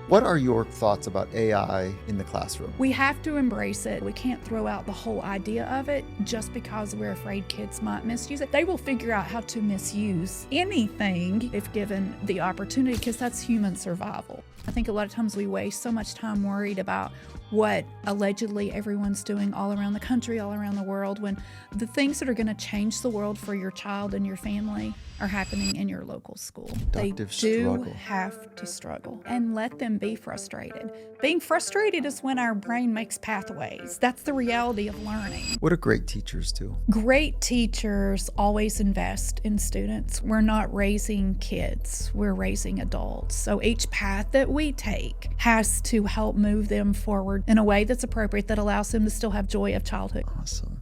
What are your thoughts about AI in the classroom? We have to embrace it. We can't throw out the whole idea of it just because we're afraid kids might misuse it. They will figure out how to misuse anything if given the opportunity, because that's human survival. I think a lot of times we waste so much time worried about what allegedly everyone's doing all around the country, all around the world, when the things that are going to change the world for your child and your family are happening in your local school. They do have to struggle and let them be frustrated. Being frustrated is when our brain makes pathways. That's the reality of learning. What do great teachers do? Great teachers always invest in students. We're not raising kids, we're raising adults. So each path that we take has to help move them forward in a way that's appropriate, that allows them to still have joy of childhood. Awesome.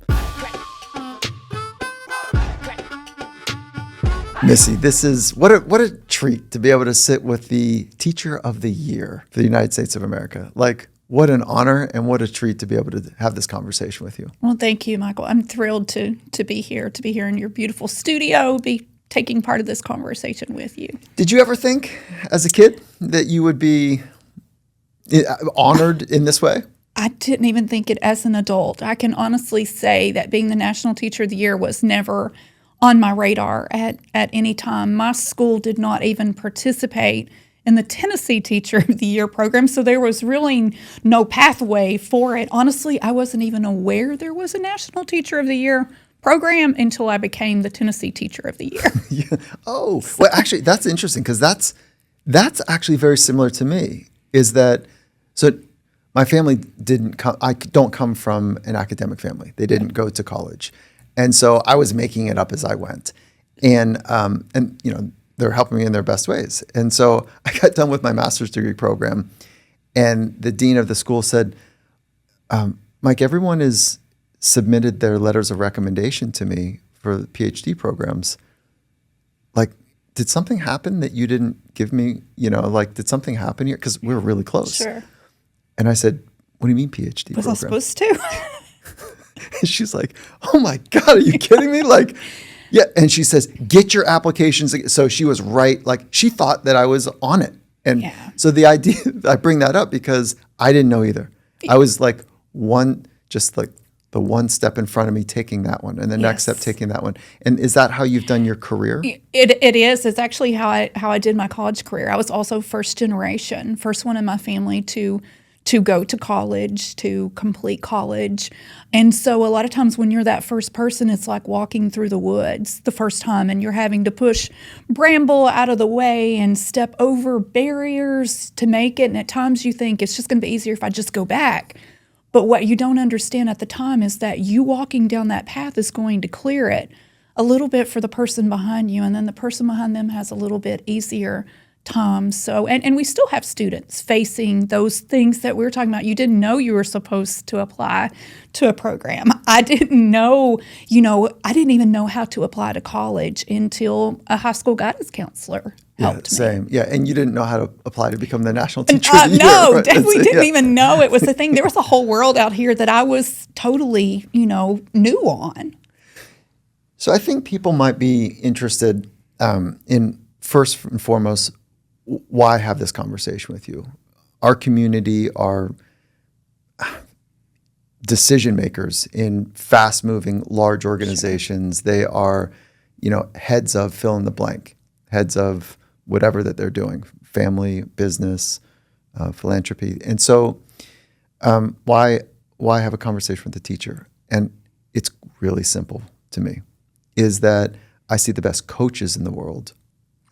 Missy, this is what a treat to be able to sit with the Teacher of the Year for the United States of America. Like, what an honor and what a treat to be able to have this conversation with you. Well, thank you, Michael. I'm thrilled to be here in your beautiful studio, be taking part of this conversation with you. Did you ever think as a kid that you would be honored in this way? I didn't even think it as an adult. I can honestly say that being the National Teacher of the Year was never on my radar at any time. My school did not even participate in the Tennessee Teacher of the Year program, so there was really no pathway for it. Honestly, I wasn't even aware there was a National Teacher of the Year program until I became the Tennessee Teacher of the Year. Yeah. Oh, well, actually, that's interesting, because that's actually very similar to me. So my family didn't come. I don't come from an academic family. They didn't go to college. And so I was making it up as I went, and you know, they're helping me in their best ways. And so I got done with my master's degree program, and the dean of the school said, "Mike, everyone has submitted their letters of recommendation to me for the PhD programs. Like, did something happen that you didn't give me? You know, like, did something happen here? Because we were really close." Sure. And I said, "What do you mean PhD program?" Was I supposed to? And she's like, "Oh my God, are you kidding me?" Like, yeah. And she says, "Get your applications." So she was right. Like, she thought that I was on it. And so the idea, I bring that up because I didn't know either. I was like the one step in front of me taking that one, and the next step taking that one. And is that how you've done your career? It is. It's actually how I did my college career. I was also first generation, first one in my family to go to college, to complete college. And so a lot of times when you're that first person, it's like walking through the woods the first time, and you're having to push bramble out of the way and step over barriers to make it. And at times you think it's just going to be easier if I just go back. But what you don't understand at the time is that you walking down that path is going to clear it a little bit for the person behind you, and then the person behind them has a little bit easier time. So, and we still have students facing those things that we were talking about. You didn't know you were supposed to apply to a program. I didn't know, I didn't even know how to apply to college until a high school guidance counselor helped me. Same. Yeah, and you didn't know how to apply to become the National Teacher of the Year. No, right? definitely didn't even know it was a thing. There was a whole world out here that I was totally, new on. So I think people might be interested in, first and foremost, why have this conversation with you? Our community are decision makers in fast-moving, large organizations. Sure. They are, heads of fill in the blank, heads of whatever that they're doing, family, business, philanthropy. And so why have a conversation with the teacher? And it's really simple to me, is that I see the best coaches in the world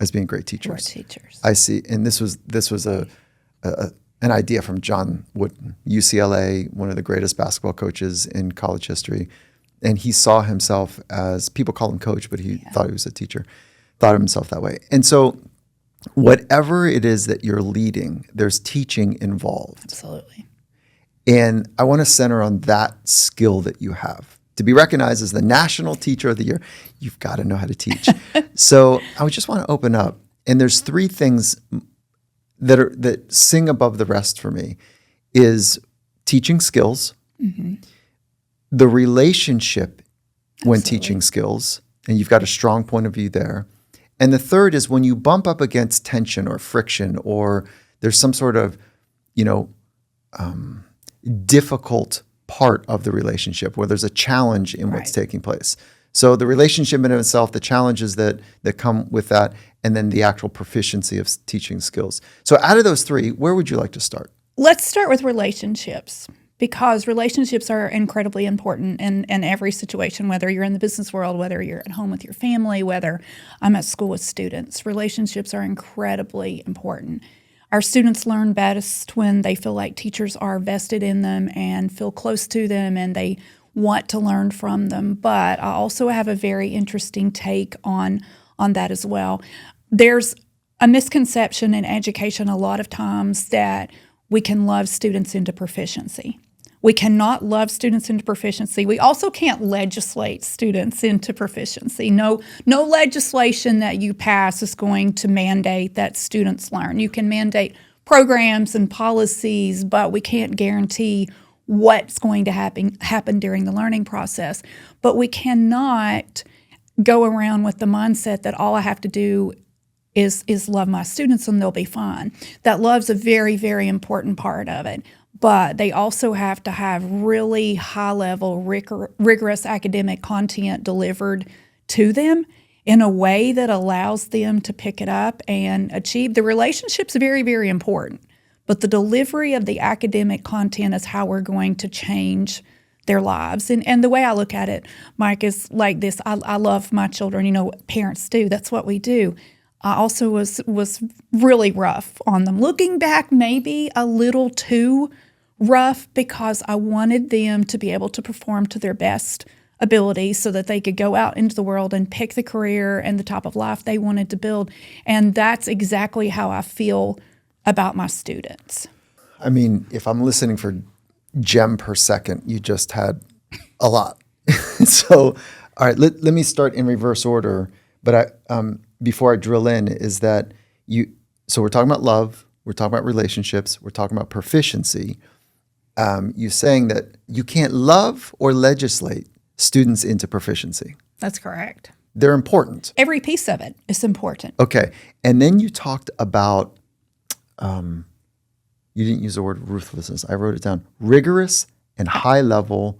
as being great teachers. We're teachers. I see, and this was an idea from John Wooden, UCLA, one of the greatest basketball coaches in college history. And he saw himself as, people call him coach, but he thought he was a teacher, thought of himself that way. And so whatever it is that you're leading, there's teaching involved. Absolutely. And I want to center on that skill that you have. To be recognized as the National Teacher of the Year, you've got to know how to teach. So I would just want to open up. And there's three things that sing above the rest for me, is teaching skills, the relationship when teaching skills, and you've got a strong point of view there. And the third is when you bump up against tension or friction or there's some sort of, difficult part of the relationship where there's a challenge in what's taking place. So the relationship in itself, the challenges that come with that, and then the actual proficiency of teaching skills. So out of those three, where would you like to start? Let's start with relationships, because relationships are incredibly important in every situation, whether you're in the business world, whether you're at home with your family, whether I'm at school with students. Relationships are incredibly important. Our students learn best when they feel like teachers are vested in them and feel close to them and they want to learn from them. But I also have a very interesting take on that as well. There's a misconception in education a lot of times that we can love students into proficiency. We cannot love students into proficiency. We also can't legislate students into proficiency. No legislation that you pass is going to mandate that students learn. You can mandate programs and policies, but we can't guarantee what's going to happen during the learning process. But we cannot go around with the mindset that all I have to do is love my students and they'll be fine. That love's a very, very important part of it. But they also have to have really high-level, rigorous academic content delivered to them in a way that allows them to pick it up and achieve. The relationship's very, very important, but the delivery of the academic content is how we're going to change their lives. And the way I look at it, Mike, is like this. I love my children. Parents do. That's what we do. I also was really rough on them. Looking back, maybe a little too rough, because I wanted them to be able to perform to their best ability so that they could go out into the world and pick the career and the type of life they wanted to build. And that's exactly how I feel about my students. I mean, if I'm listening for gem per second, you just had a lot. So, all right, let me start in reverse order. But before I drill in, is that so we're talking about love, we're talking about relationships, we're talking about proficiency. You're saying that you can't love or legislate students into proficiency. That's correct. They're important. Every piece of it is important. Okay. And then you talked about, you didn't use the word ruthlessness. I wrote it down. Rigorous and high-level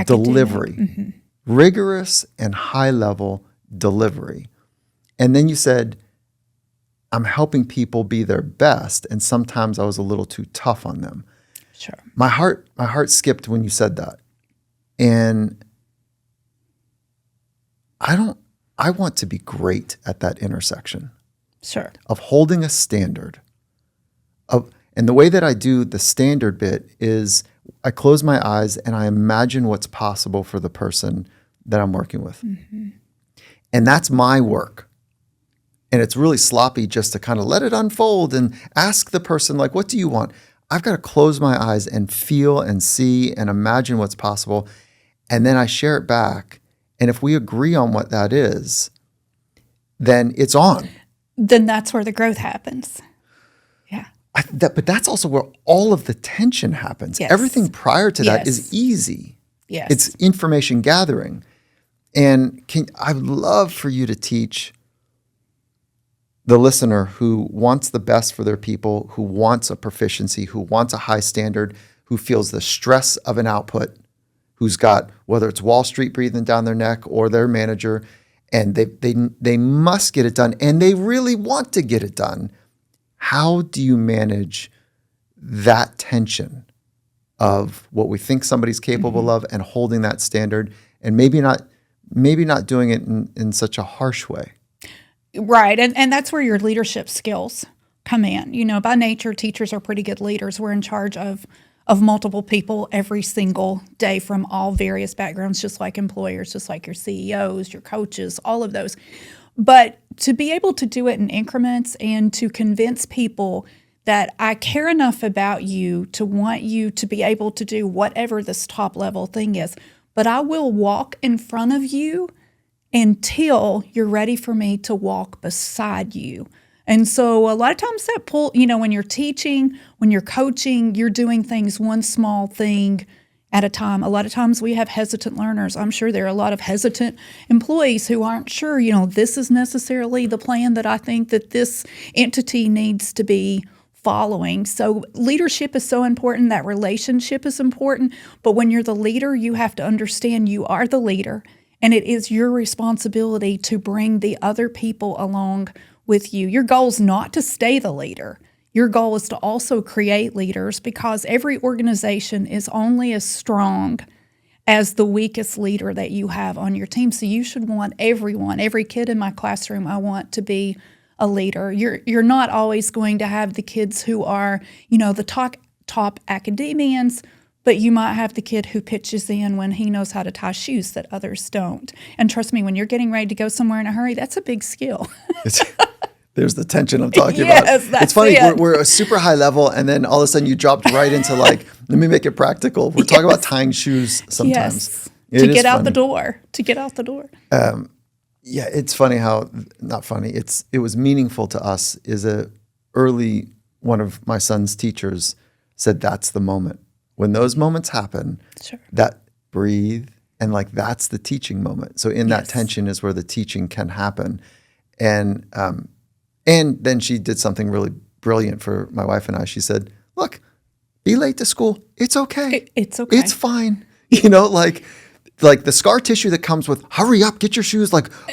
delivery. Mm-hmm. Rigorous and high-level delivery. And then you said, I'm helping people be their best, and sometimes I was a little too tough on them. Sure. My heart skipped when you said that. And I want to be great at that intersection. Sure. Of holding a standard. And the way that I do the standard bit is I close my eyes and I imagine what's possible for the person that I'm working with. Mm-hmm. And that's my work. And it's really sloppy just to kind of let it unfold and ask the person, like, what do you want? I've got to close my eyes and feel and see and imagine what's possible. And then I share it back. And if we agree on what that is, then it's on. Then that's where the growth happens. Yeah. But that's also where all of the tension happens. Yes. Everything prior to that is easy. Yes. It's information gathering. And I'd love for you to teach the listener who wants the best for their people, who wants a proficiency, who wants a high standard, who feels the stress of an output, who's got, whether it's Wall Street breathing down their neck or their manager, and they must get it done, and they really want to get it done. How do you manage that tension of what we think somebody's capable mm-hmm. of and holding that standard, and maybe not doing it in such a harsh way? Right. And that's where your leadership skills come in. By nature, teachers are pretty good leaders. We're in charge of multiple people every single day from all various backgrounds, just like employers, just like your CEOs, your coaches, all of those. But to be able to do it in increments and to convince people that I care enough about you to want you to be able to do whatever this top level thing is, but I will walk in front of you until you're ready for me to walk beside you. And so a lot of times that when you're teaching, when you're coaching, you're doing things one small thing at a time. A lot of times we have hesitant learners. I'm sure there are a lot of hesitant employees who aren't sure, this is necessarily the plan that I think that this entity needs to be following. So leadership is so important. That relationship is important. But when you're the leader, you have to understand you are the leader, and it is your responsibility to bring the other people along with you. Your goal is not to stay the leader. Your goal is to also create leaders, because every organization is only as strong as the weakest leader that you have on your team. So you should want everyone, every kid in my classroom, I want to be a leader. You're not always going to have the kids who are, the top academians, but you might have the kid who pitches in when he knows how to tie shoes that others don't. And trust me, when you're getting ready to go somewhere in a hurry, that's a big skill. There's the tension I'm talking about. Yes, that's it's funny, it. we're a super high level, and then all of a sudden you dropped right into let me make it practical. We're talking about tying shoes sometimes. Yes, to get out the door. Yeah, it's funny how, not funny, it was meaningful to us. One of my son's teachers said that's the moment. When those moments happen, Sure. that breathe, and that's the teaching moment. So in that tension is where the teaching can happen. And then she did something really brilliant for my wife and I. She said, look, be late to school. It's okay. It's okay. It's fine. Like the scar tissue that comes with hurry up, get your shoes.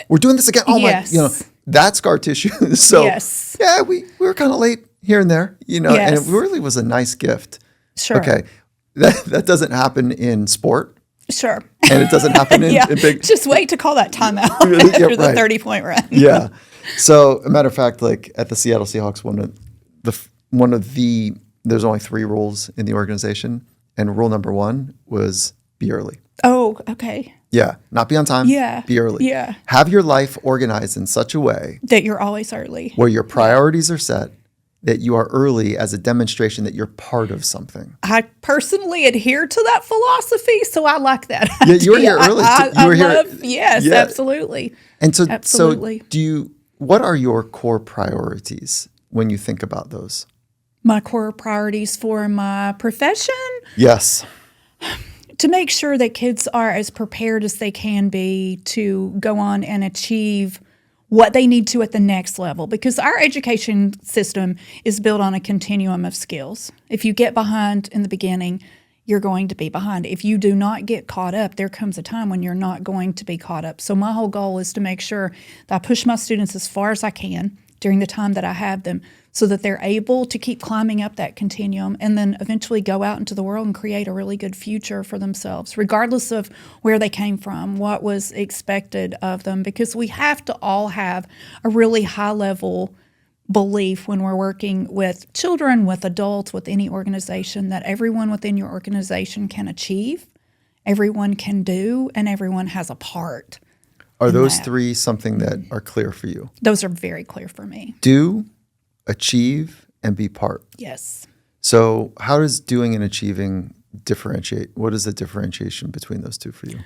We're doing this again. Oh Yes. my, that scar tissue. So Yes. yeah, we were kind of late here and there, and Yes. it really was a nice gift. Sure. Okay. That doesn't happen in sport. Sure. And it doesn't happen in big. Just wait to call that timeout Yeah, after the right. 30-point run. Yeah. So, a matter of fact, at the Seattle Seahawks, there's only 3 rules in the organization, and rule number 1 was be early. Oh, okay. Yeah, not be on time. Yeah. Be early. Yeah. Have your life organized in such a way That you're always early. where your priorities are set, that you are early as a demonstration that you're part of something. I personally adhere to that philosophy, so I like that. Yeah, you were idea. here early. I You were here- love, yes, Yeah. absolutely. And so, Absolutely. what are your core priorities when you think about those? My core priorities for my profession, Yes. to make sure that kids are as prepared as they can be to go on and achieve what they need to at the next level, because our education system is built on a continuum of skills. If you get behind in the beginning, you're going to be behind. If you do not get caught up, there comes a time when you're not going to be caught up. So my whole goal is to make sure that I push my students as far as I can during the time that I have them, so that they're able to keep climbing up that continuum and then eventually go out into the world and create a really good future for themselves, regardless of where they came from, what was expected of them, because we have to all have a really high level belief when we're working with children, with adults, with any organization, that everyone within your organization can achieve, everyone can do, and everyone has a part. Are in those that. 3 something that are clear for you? Those are very clear for me. Do, achieve, and be part. Yes. So how does doing and achieving differentiate? What is the differentiation between those 2 for you?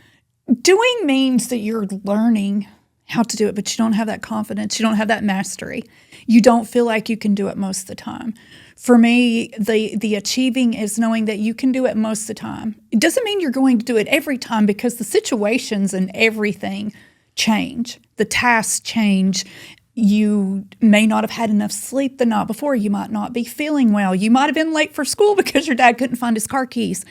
Doing means that you're learning how to do it, but you don't have that confidence. You don't have that mastery. You don't feel like you can do it most of the time. For me, the achieving is knowing that you can do it most of the time. It doesn't mean you're going to do it every time, because the situations and everything change. The tasks change. You may not have had enough sleep the night before. You might not be feeling well. You might have been late for school because your dad couldn't find his car keys.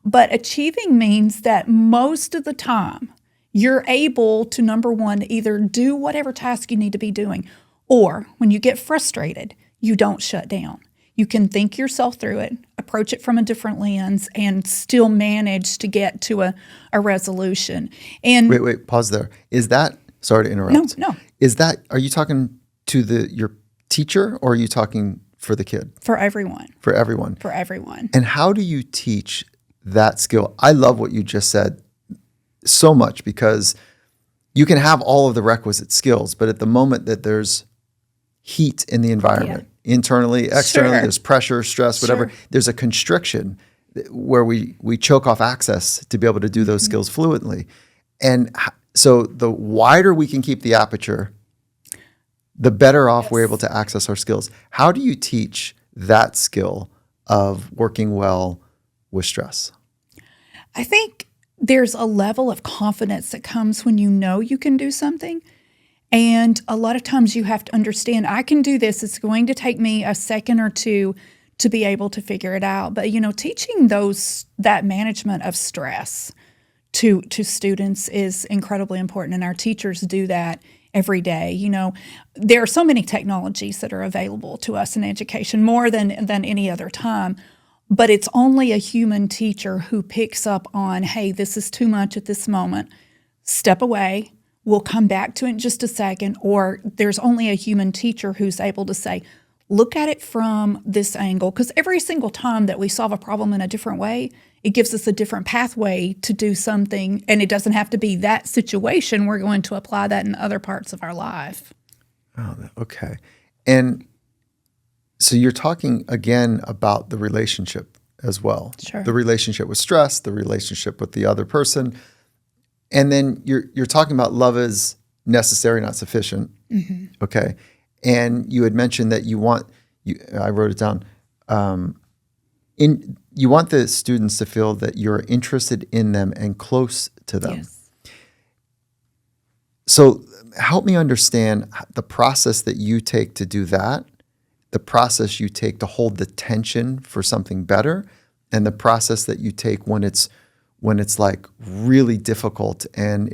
But achieving means that most of the time, you're able to, number one, either do whatever task you need to be doing, or when you get frustrated, you don't shut down. You can think yourself through it, approach it from a different lens, and still manage to get to a resolution. And Wait, pause there. Is that, sorry to interrupt. No. Is that, are you talking to your teacher, or are you talking for the kid? For everyone. For everyone. For everyone. And how do you teach that skill? I love what you just said so much, because you can have all of the requisite skills, but at the moment that there's heat in the environment, internally, externally, Sure. there's pressure, stress, whatever, Sure. there's a constriction where we choke off access to be able to do those skills fluently. And so the wider we can keep the aperture, the better off we're able to access our skills. How do you teach that skill of working well with stress? I think there's a level of confidence that comes when you know you can do something. And a lot of times you have to understand, I can do this. It's going to take me a second or two to be able to figure it out. But, teaching that management of stress to students is incredibly important. And our teachers do that every day. There are so many technologies that are available to us in education, more than any other time. But it's only a human teacher who picks up on, hey, this is too much at this moment. Step away. We'll come back to it in just a second. Or there's only a human teacher who's able to say, look at it from this angle. Because every single time that we solve a problem in a different way, it gives us a different pathway to do something. And it doesn't have to be that situation. We're going to apply that in other parts of our life. Oh, okay. And so you're talking again about the relationship as well. Sure. The relationship with stress, the relationship with the other person. And then you're talking about love is necessary, not sufficient. Mm-hmm. Okay. And you had mentioned that I wrote it down. You want the students to feel that you're interested in them and close to them. Yes. So help me understand the process that you take to do that, the process you take to hold the tension for something better, and the process that you take when it's like really difficult and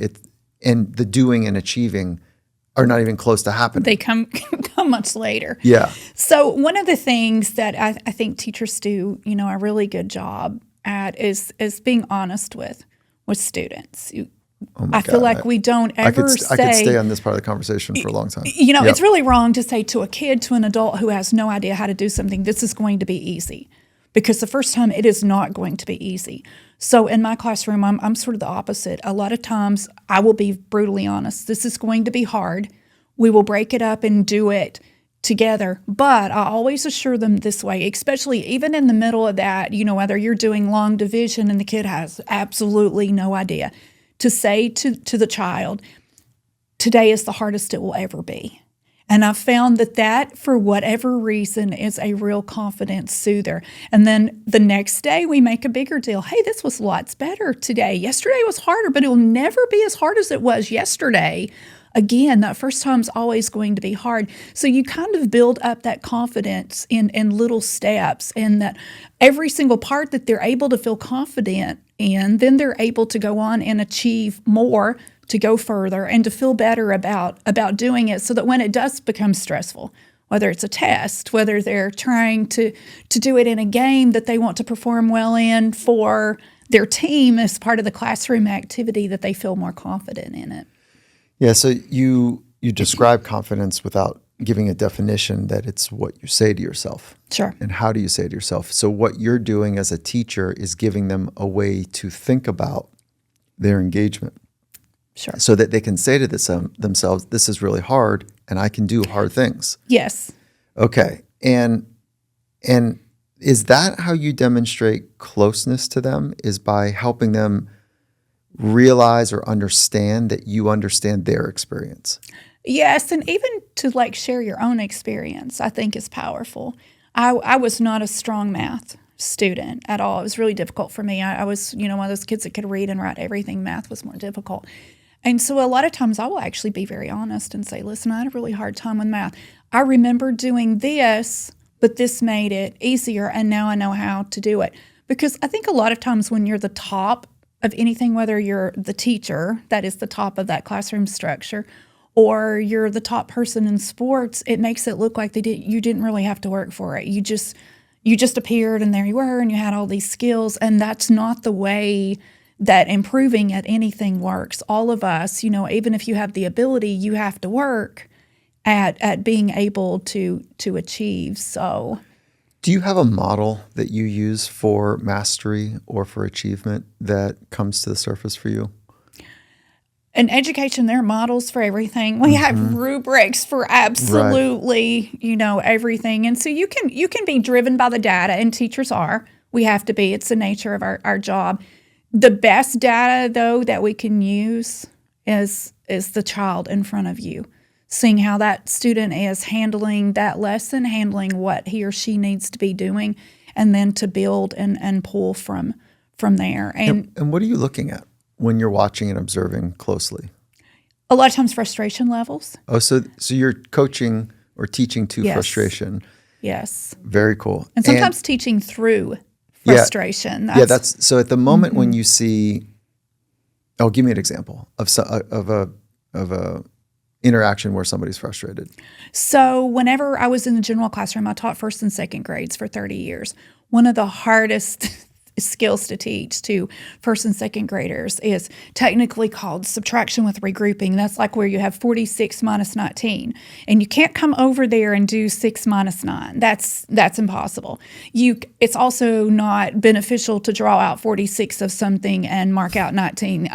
the doing and achieving are not even close to happening. They come much later. Yeah. So one of the things that I think teachers do, a really good job at is being honest with students. I feel like we don't ever say. I could stay on this part of the conversation for a long time. Yep. It's really wrong to say to a kid, to an adult who has no idea how to do something, this is going to be easy. Because the first time it is not going to be easy. So in my classroom, I'm sort of the opposite. A lot of times I will be brutally honest. This is going to be hard. We will break it up and do it together. But I always assure them this way, especially even in the middle of that, whether you're doing long division and the kid has absolutely no idea, to say to the child, today is the hardest it will ever be. And I've found that for whatever reason, is a real confidence soother. And then the next day, we make a bigger deal. Hey, this was lots better today. Yesterday was harder, but it will never be as hard as it was yesterday. Again, that first time's always going to be hard. So you kind of build up that confidence in little steps, and that every single part that they're able to feel confident in, then they're able to go on and achieve more, to go further, and to feel better about doing it, so that when it does become stressful, whether it's a test, whether they're trying to do it in a game that they want to perform well in for their team as part of the classroom activity, that they feel more confident in it. Yeah, so you describe confidence without giving a definition, that it's what you say to yourself. Sure. And how do you say to yourself? So what you're doing as a teacher is giving them a way to think about their engagement. Sure. So that they can say to themselves, this is really hard and I can do hard things. Yes. Okay. And is that how you demonstrate closeness to them, is by helping them realize or understand that you understand their experience? Yes, and even to share your own experience, I think is powerful. I was not a strong math student at all. It was really difficult for me. I was, one of those kids that could read and write everything. Math was more difficult. And so a lot of times I will actually be very honest and say, listen, I had a really hard time with math. I remember doing this, but this made it easier, and now I know how to do it. Because I think a lot of times when you're the top of anything, whether you're the teacher, that is the top of that classroom structure, or you're the top person in sports, it makes it look like you didn't really have to work for it. You just appeared and there you were and you had all these skills, and that's not the way that improving at anything works. All of us, even if you have the ability, you have to work at being able to achieve. So, do you have a model that you use for mastery or for achievement that comes to the surface for you? In education, there are models for everything. We have rubrics for absolutely, everything. And so you can be driven by the data, and teachers are. We have to be. It's the nature of our job. The best data, though, that we can use is the child in front of you, seeing how that student is handling that lesson, handling what he or she needs to be doing, and then to build and pull from there. And what are you looking at when you're watching and observing closely? A lot of times frustration levels. Oh, so you're coaching or teaching to Yes. frustration. Yes. Very cool. And sometimes teaching through Yeah. frustration. That's so at the moment when you see, oh, give me an example of a interaction where somebody's frustrated. So whenever I was in the general classroom, I taught first and second grades for 30 years. One of the hardest skills to teach to first and second graders is technically called subtraction with regrouping. That's like where you have 46 minus 19, and you can't come over there and do 6 minus 9. That's impossible. It's also not beneficial to draw out 46 of something and mark out 19.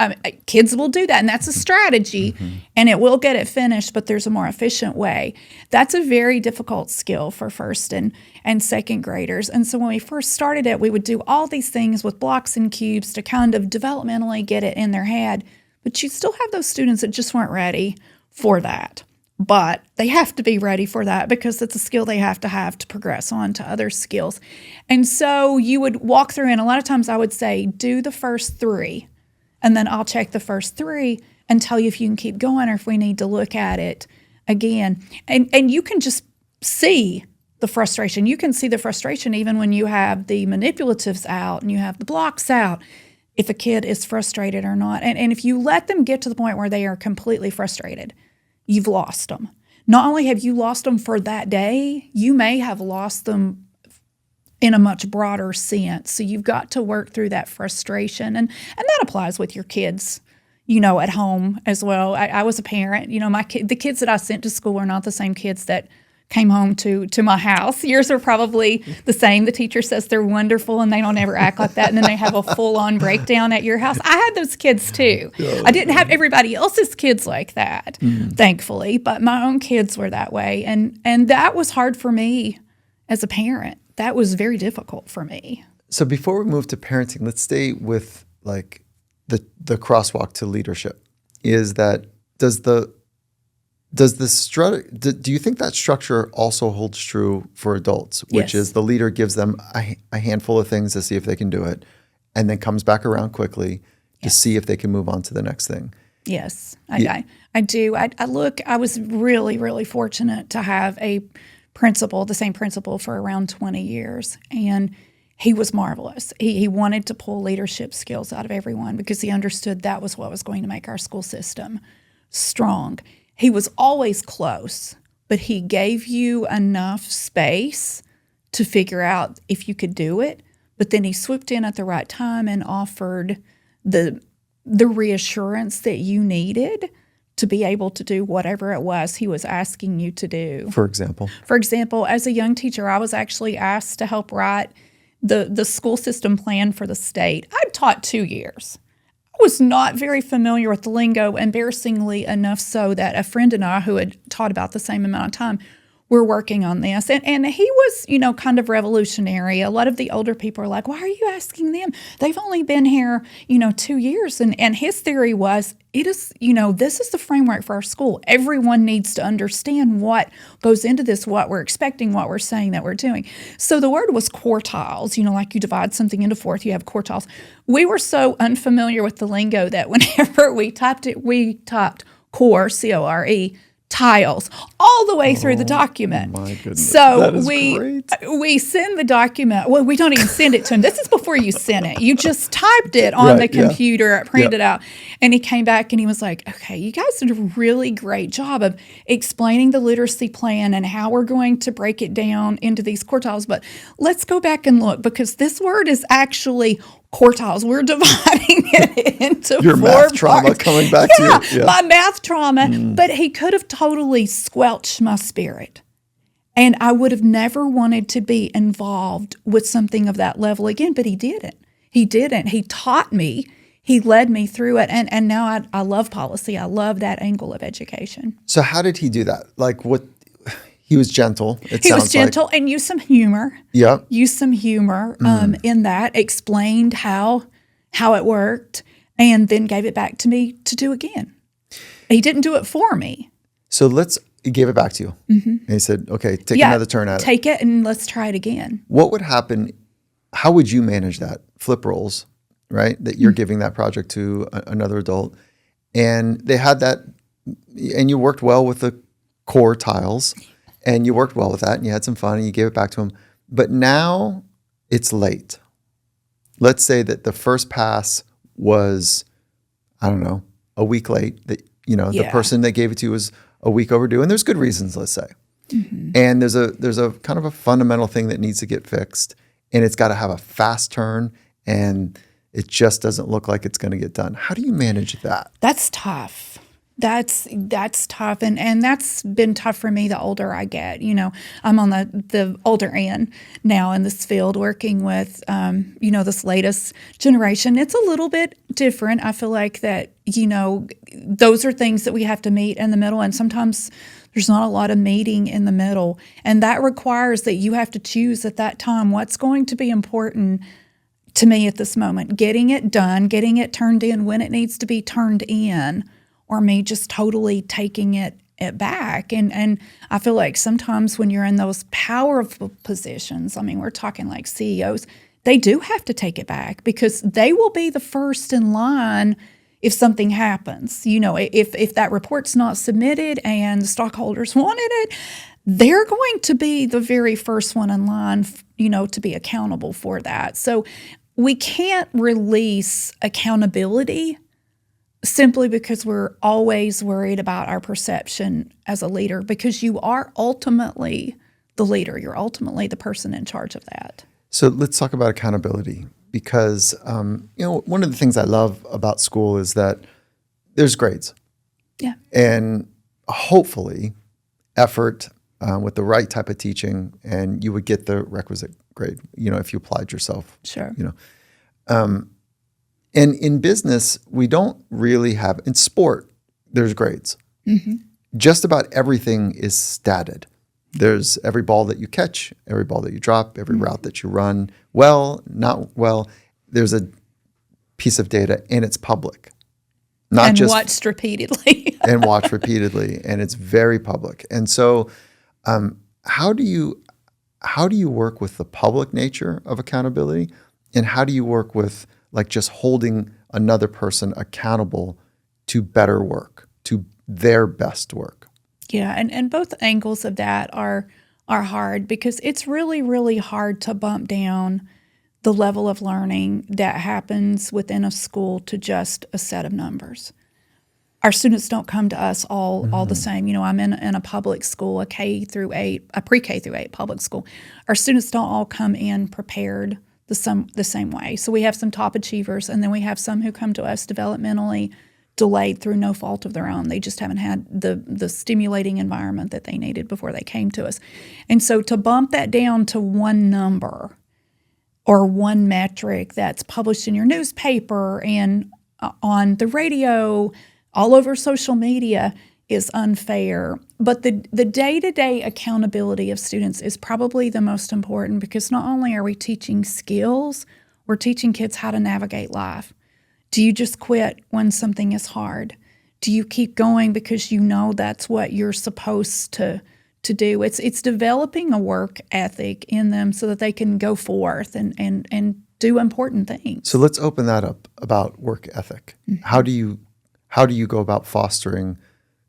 Kids will do that, and that's a strategy, and it will get it finished, but there's a more efficient way. That's a very difficult skill for first and second graders. And so when we first started it, we would do all these things with blocks and cubes to kind of developmentally get it in their head. But you still have those students that just weren't ready for that. But they have to be ready for that because it's a skill they have to progress on to other skills. And so you would walk through, and a lot of times I would say, do the first 3, and then I'll check the first 3 and tell you if you can keep going or if we need to look at it again. And you can just see the frustration. You can see the frustration even when you have the manipulatives out and you have the blocks out, if a kid is frustrated or not. And if you let them get to the point where they are completely frustrated, you've lost them. Not only have you lost them for that day, you may have lost them in a much broader sense. So you've got to work through that frustration. And that applies with your kids, at home as well. I was a parent. The kids that I sent to school are not the same kids that came home to my house. Yours are probably the same. The teacher says they're wonderful and they don't ever act like that, and then they have a full-on breakdown at your house. I had those kids too. I didn't have everybody else's kids like that, thankfully, but my own kids were that way. And that was hard for me as a parent. That was very difficult for me. So before we move to parenting, let's stay with like the crosswalk to leadership. Is that do you think that structure also holds true for adults, which Yes. is the leader gives them a handful of things to see if they can do it and then comes back around quickly to see if they can move on to the next thing? Yes, I do. I was really, really fortunate to have a principal, the same principal for around 20 years. And he was marvelous. He wanted to pull leadership skills out of everyone because he understood that was what was going to make our school system strong. He was always close, but he gave you enough space to figure out if you could do it. But then he swooped in at the right time and offered the reassurance that you needed to be able to do whatever it was he was asking you to do. For example? For example, as a young teacher, I was actually asked to help write the school system plan for the state. I'd taught 2 years. I was not very familiar with the lingo, embarrassingly enough so that a friend and I, who had taught about the same amount of time, were working on this. And he was, kind of revolutionary. A lot of the older people are like, why are you asking them? They've only been here, 2 years. And his theory was, this is the framework for our school. Everyone needs to understand what goes into this, what we're expecting, what we're saying that we're doing. So the word was quartiles, like you divide something into fourth, you have quartiles. We were so unfamiliar with the lingo that whenever we typed it, we typed core, C-O-R-E, tiles all the way through the document. My goodness. So that is great. we send the document. Well, we don't even send it to him. This is before you sent it. You just typed it on the computer, printed it out. And he came back and he was like, okay, you guys did a really great job of explaining the literacy plan and how we're going to break it down into these quartiles. But let's go back and look, because this word is actually quartiles. We're dividing it into Your four math trauma parts. coming back to you. Yeah. My math trauma. But he could have totally squelched my spirit. And I would have never wanted to be involved with something of that level again, but he didn't. He didn't. He taught me. He led me through it. And now I love policy. I love that angle of education. So how did he do that? Like what? He was gentle. He was gentle and used some humor. Yeah. Used some humor in that, explained how it worked, and then gave it back to me to do again. He didn't do it for me. So he gave it back to you. And he said, okay, take another turn at it. Take it and let's try it again. What would happen? How would you manage that? Flip roles, right? That you're giving that project to another adult. And they had that and you worked well with the core tiles, and you worked well with that, and you had some fun, and you gave it back to them. But now it's late. Let's say that the first pass was, I don't know, a week late. That the person that gave it to you was a week overdue, and there's good reasons, let's say. Mm-hmm. And there's a kind of a fundamental thing that needs to get fixed, and it's got to have a fast turn, and it just doesn't look like it's going to get done. How do you manage that? That's tough. That's tough, and that's been tough for me the older I get. I'm on the older end now in this field, working with this latest generation. It's a little bit different. I feel like that those are things that we have to meet in the middle, and sometimes there's not a lot of meeting in the middle, and that requires that you have to choose at that time what's going to be important to me at this moment, getting it done, getting it turned in when it needs to be turned in, or me just totally taking it back. And I feel like sometimes when you're in those powerful positions, I mean, we're talking like CEOs, they do have to take it back because they will be the first in line if something happens. If that report's not submitted and the stockholders wanted it, they're going to be the very first one in line, to be accountable for that. So we can't release accountability simply because we're always worried about our perception as a leader, because you are ultimately the leader. You're ultimately the person in charge of that. So let's talk about accountability, because one of the things I love about school is that there's grades. Yeah. And hopefully effort with the right type of teaching, and you would get the requisite grade, if you applied yourself. Sure. And in business, we don't really have, in sport, there's grades. Mm-hmm. Just about everything is statted. There's every ball that you catch, every ball that you drop, every route that you run, well, not well. There's a piece of data, and it's public. And watched repeatedly. And watched repeatedly, and it's very public. And so how do you work with the public nature of accountability, and how do you work with just holding another person accountable to better work, to their best work? Yeah, and both angles of that are hard, because it's really, really hard to bump down the level of learning that happens within a school to just a set of numbers. Our students don't come to us all the same. I'm in a public school, a pre-K through 8 public school. Our students don't all come in prepared the same way. So we have some top achievers, and then we have some who come to us developmentally delayed through no fault of their own. They just haven't had the stimulating environment that they needed before they came to us. And so to bump that down to one number or one metric that's published in your newspaper and on the radio, all over social media, is unfair. But the day-to-day accountability of students is probably the most important, because not only are we teaching skills, we're teaching kids how to navigate life. Do you just quit when something is hard? Do you keep going because you know that's what you're supposed to do? It's developing a work ethic in them so that they can go forth and do important things. So let's open that up about work ethic. Mm-hmm. How do you go about fostering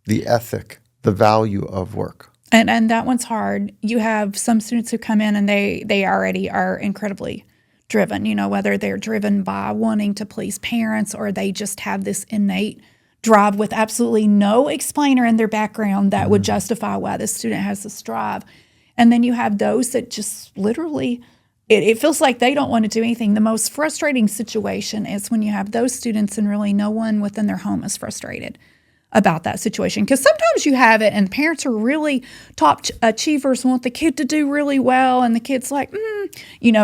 the ethic, the value of work? And that one's hard. You have some students who come in and they already are incredibly driven, whether they're driven by wanting to please parents, or they just have this innate drive with absolutely no explainer in their background that would justify why this student has this drive. And then you have those that just literally, it feels like they don't want to do anything. The most frustrating situation is when you have those students and really no one within their home is frustrated about that situation. Because sometimes you have it and parents are really top achievers, want the kid to do really well, and the kid's like,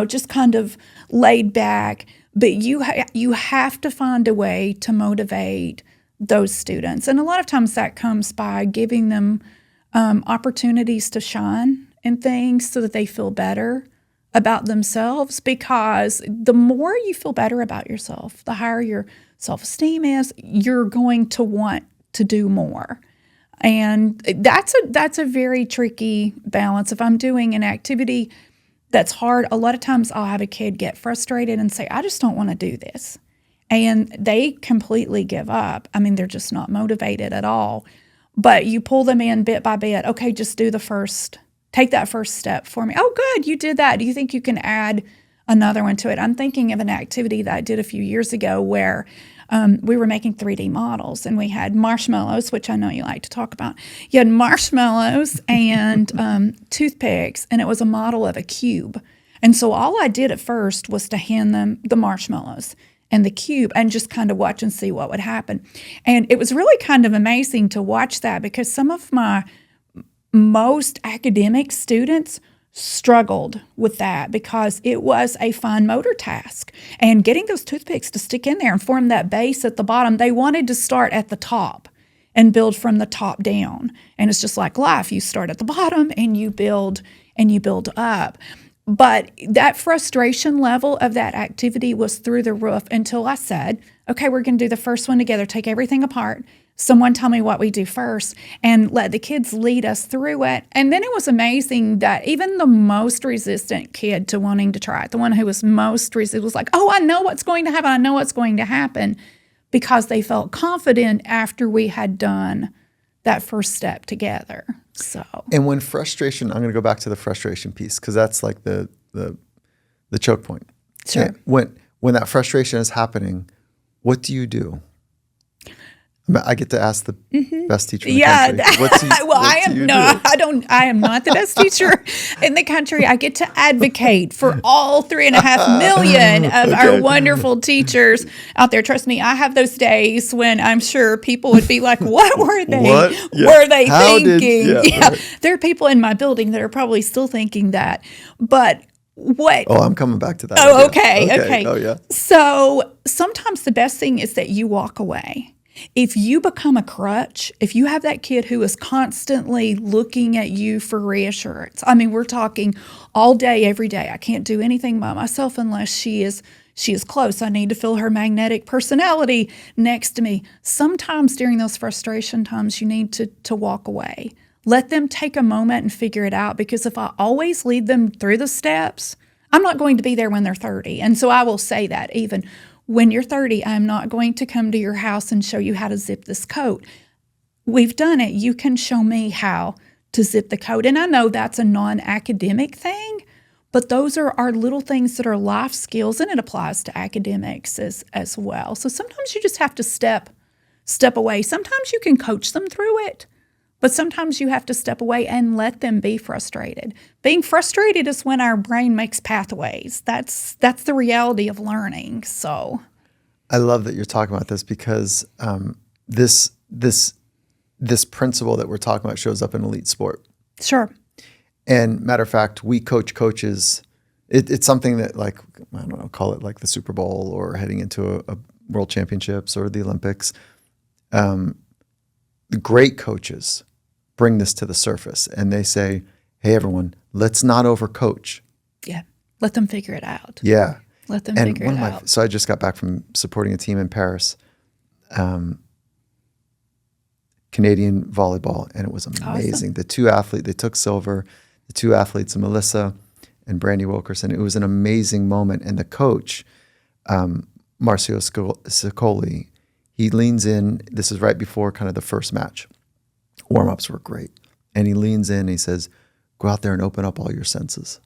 just kind of laid back. But you have to find a way to motivate those students. And a lot of times that comes by giving them opportunities to shine in things so that they feel better about themselves, because the more you feel better about yourself, the higher your self-esteem is, you're going to want to do more. And that's a very tricky balance. If I'm doing an activity that's hard, a lot of times I'll have a kid get frustrated and say, I just don't want to do this. and they completely give up. I mean, they're just not motivated at all. But you pull them in bit by bit. Okay, just take that first step for me. Oh, good, you did that. Do you think you can add another one to it? I'm thinking of an activity that I did a few years ago where we were making 3D models, and we had marshmallows, which I know you like to talk about. You had marshmallows and toothpicks, and it was a model of a cube. And so all I did at first was to hand them the marshmallows and the cube and just kind of watch and see what would happen. And it was really kind of amazing to watch that, because some of my most academic students struggled with that because it was a fine motor task. And getting those toothpicks to stick in there and form that base at the bottom, they wanted to start at the top and build from the top down. And it's just like life. You start at the bottom and you build up. But that frustration level of that activity was through the roof until I said, okay, we're going to do the first one together, take everything apart. Someone tell me what we do first, and let the kids lead us through it. And then it was amazing that even the most resistant kid to wanting to try it, the one who was most resistant, was like, oh, I know what's going to happen. I know what's going to happen, because they felt confident after we had done that first step together. So, and when frustration, I'm going to go back to the frustration piece, because that's like the choke point. Sure. And when that frustration is happening, what do you do? I get to ask the best teacher in the country. I am not the best teacher in the country. I get to advocate for all 3.5 million of our wonderful teachers out there. Trust me, I have those days when I'm sure people would be like, what were they? What? Yeah. Were they thinking? Right. There are people in my building that are probably still thinking that. But what? Oh, I'm coming back to that. Oh, okay. Oh, yeah. So sometimes the best thing is that you walk away. If you become a crutch, if you have that kid who is constantly looking at you for reassurance, I mean, we're talking all day, every day. I can't do anything by myself unless she is close. I need to feel her magnetic personality next to me. Sometimes during those frustration times, you need to walk away. Let them take a moment and figure it out, because if I always lead them through the steps, I'm not going to be there when they're 30. And so I will say that even when you're 30, I'm not going to come to your house and show you how to zip this coat. We've done it. You can show me how to zip the coat. And I know that's a non-academic thing, but those are our little things that are life skills, and it applies to academics as well. So sometimes you just have to step away. Sometimes you can coach them through it, but sometimes you have to step away and let them be frustrated. Being frustrated is when our brain makes pathways. That's the reality of learning. So, I love that you're talking about this, because this principle that we're talking about shows up in elite sport. Sure. And matter of fact, we coach coaches. It's something that, like, I don't know, call it like the Super Bowl or heading into a World Championships or the Olympics. The great coaches bring this to the surface, and they say, hey, everyone, let's not overcoach. Yeah. Let them figure it out. Yeah. Let them figure it out. So I just got back from supporting a team in Paris, Canadian volleyball, and it was amazing. Awesome. The two athletes, they took silver, the two athletes, Melissa and Brandy Wilkerson. It was an amazing moment. And the coach, Marcio Sicoli, he leans in. This is right before kind of the first match. Warm-ups were great. And he leans in and he says, go out there and open up all your senses.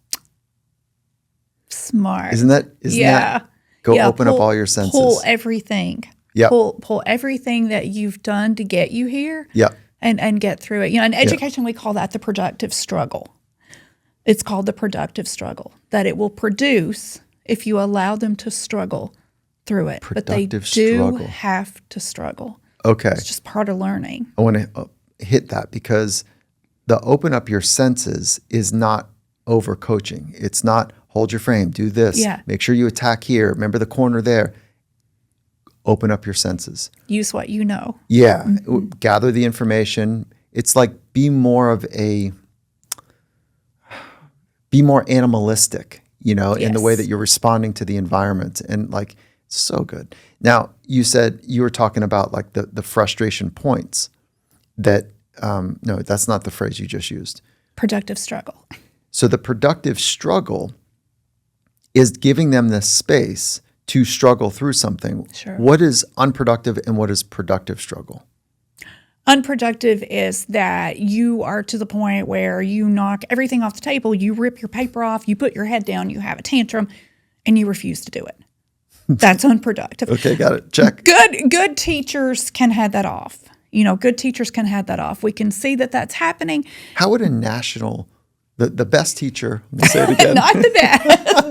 Smart. Isn't that? Open up all your senses. Pull everything. Yeah. Pull everything that you've done to get you here. Yeah. And get through it. You know, in education, we call that the productive struggle. It's called the productive struggle, that it will produce if you allow them to struggle through it. But they do have to struggle. Okay. It's just part of learning. I want to hit that, because the open up your senses is not overcoaching. It's not hold your frame, do this, make sure you attack here, remember the corner there. Open up your senses. Use what you know. Yeah. Mm-hmm. Gather the information. It's like be more animalistic, in the way that you're responding to the environment. And like, so good. Now, you said you were talking about like the frustration points that, no, that's not the phrase you just used. Productive struggle. So the productive struggle is giving them the space to struggle through something. Sure. What is unproductive and what is productive struggle? Unproductive is that you are to the point where you knock everything off the table, you rip your paper off, you put your head down, you have a tantrum, and you refuse to do it. That's unproductive. Okay, got it. Check. Good teachers can head that off. Good teachers can head that off. We can see that that's happening. How would a national, the best teacher, we'll say it again. Not the best,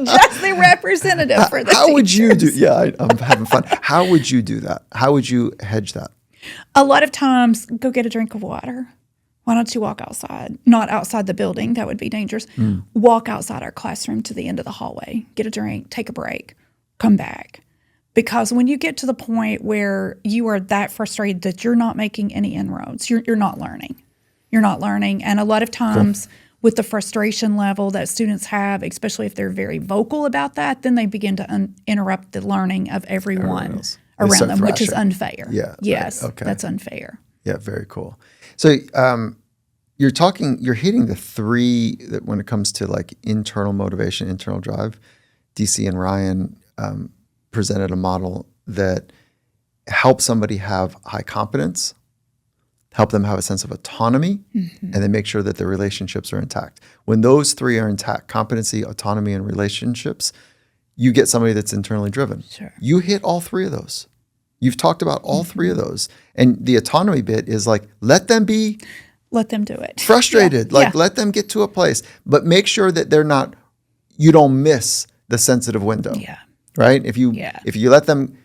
just the representative for the How would you do? teachers. Yeah, I'm having fun. How would you do that? How would you hedge that? A lot of times, go get a drink of water. Why don't you walk outside? Not outside the building. That would be dangerous. Walk outside our classroom to the end of the hallway. Get a drink, take a break, come back. Because when you get to the point where you are that frustrated that you're not making any inroads, you're not learning. You're not learning. And a lot of times with the frustration level that students have, especially if they're very vocal about that, then they begin to interrupt the learning of everyone around them, which is unfair. Yeah. Yes, right. Okay. that's unfair. Yeah, very cool. So you're hitting the three that when it comes to like internal motivation, internal drive. DC and Ryan presented a model that helps somebody have high confidence, help them have a sense of autonomy, and then make sure that their relationships are intact. When those three are intact, competency, autonomy, and relationships, you get somebody that's internally driven. Sure. You hit all three of those. You've talked about all three of those. And the autonomy bit is like, let them be Let them do it. frustrated. Yeah. Let them get to a place, but make sure that you don't miss the sensitive window. Yeah. Right? If you let them,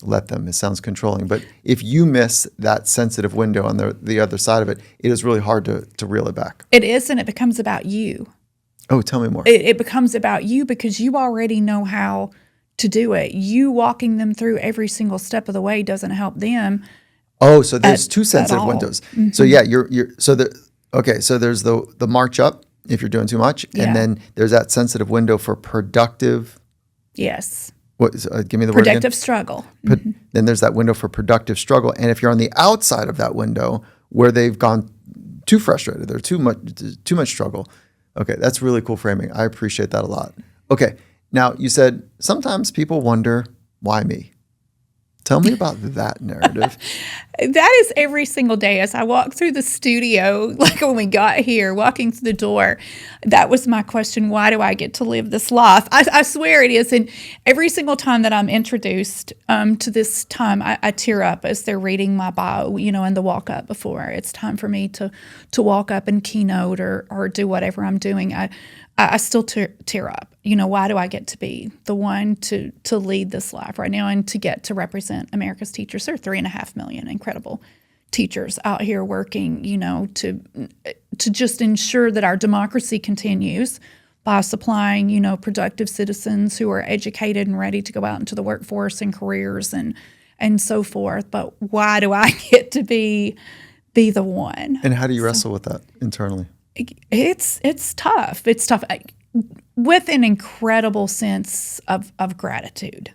it sounds controlling, but if you miss that sensitive window on the other side of it, it is really hard to reel it back. It is, and it becomes about you. Oh, tell me more. It becomes about you because you already know how to do it. You walking them through every single step of the way doesn't help them. Oh, so there's two sensitive all. windows. So yeah, so there's the march up if you're doing too much, and then there's that sensitive window for productive. Yes. Give me the word again. Productive struggle. Then there's that window for productive struggle, and if you're on the outside of that window where they've gone too frustrated, there's too much struggle. Okay, that's really cool framing. I appreciate that a lot. Okay, now you said sometimes people wonder, why me? Tell me about that narrative. That is every single day as I walk through the studio, like when we got here, walking through the door, that was my question. Why do I get to live this life? I swear it is. And every single time that I'm introduced to this time, I tear up as they're reading my bio, in the walk up before it's time for me to walk up and keynote or do whatever I'm doing. I still tear up. Why do I get to be the one to lead this life right now and to get to represent America's teachers? There are 3.5 million incredible teachers out here working, to just ensure that our democracy continues by supplying, productive citizens who are educated and ready to go out into the workforce and careers and so forth. But why do I get to be the one? And how do you wrestle with that internally? It's tough. It's tough with an incredible sense of gratitude,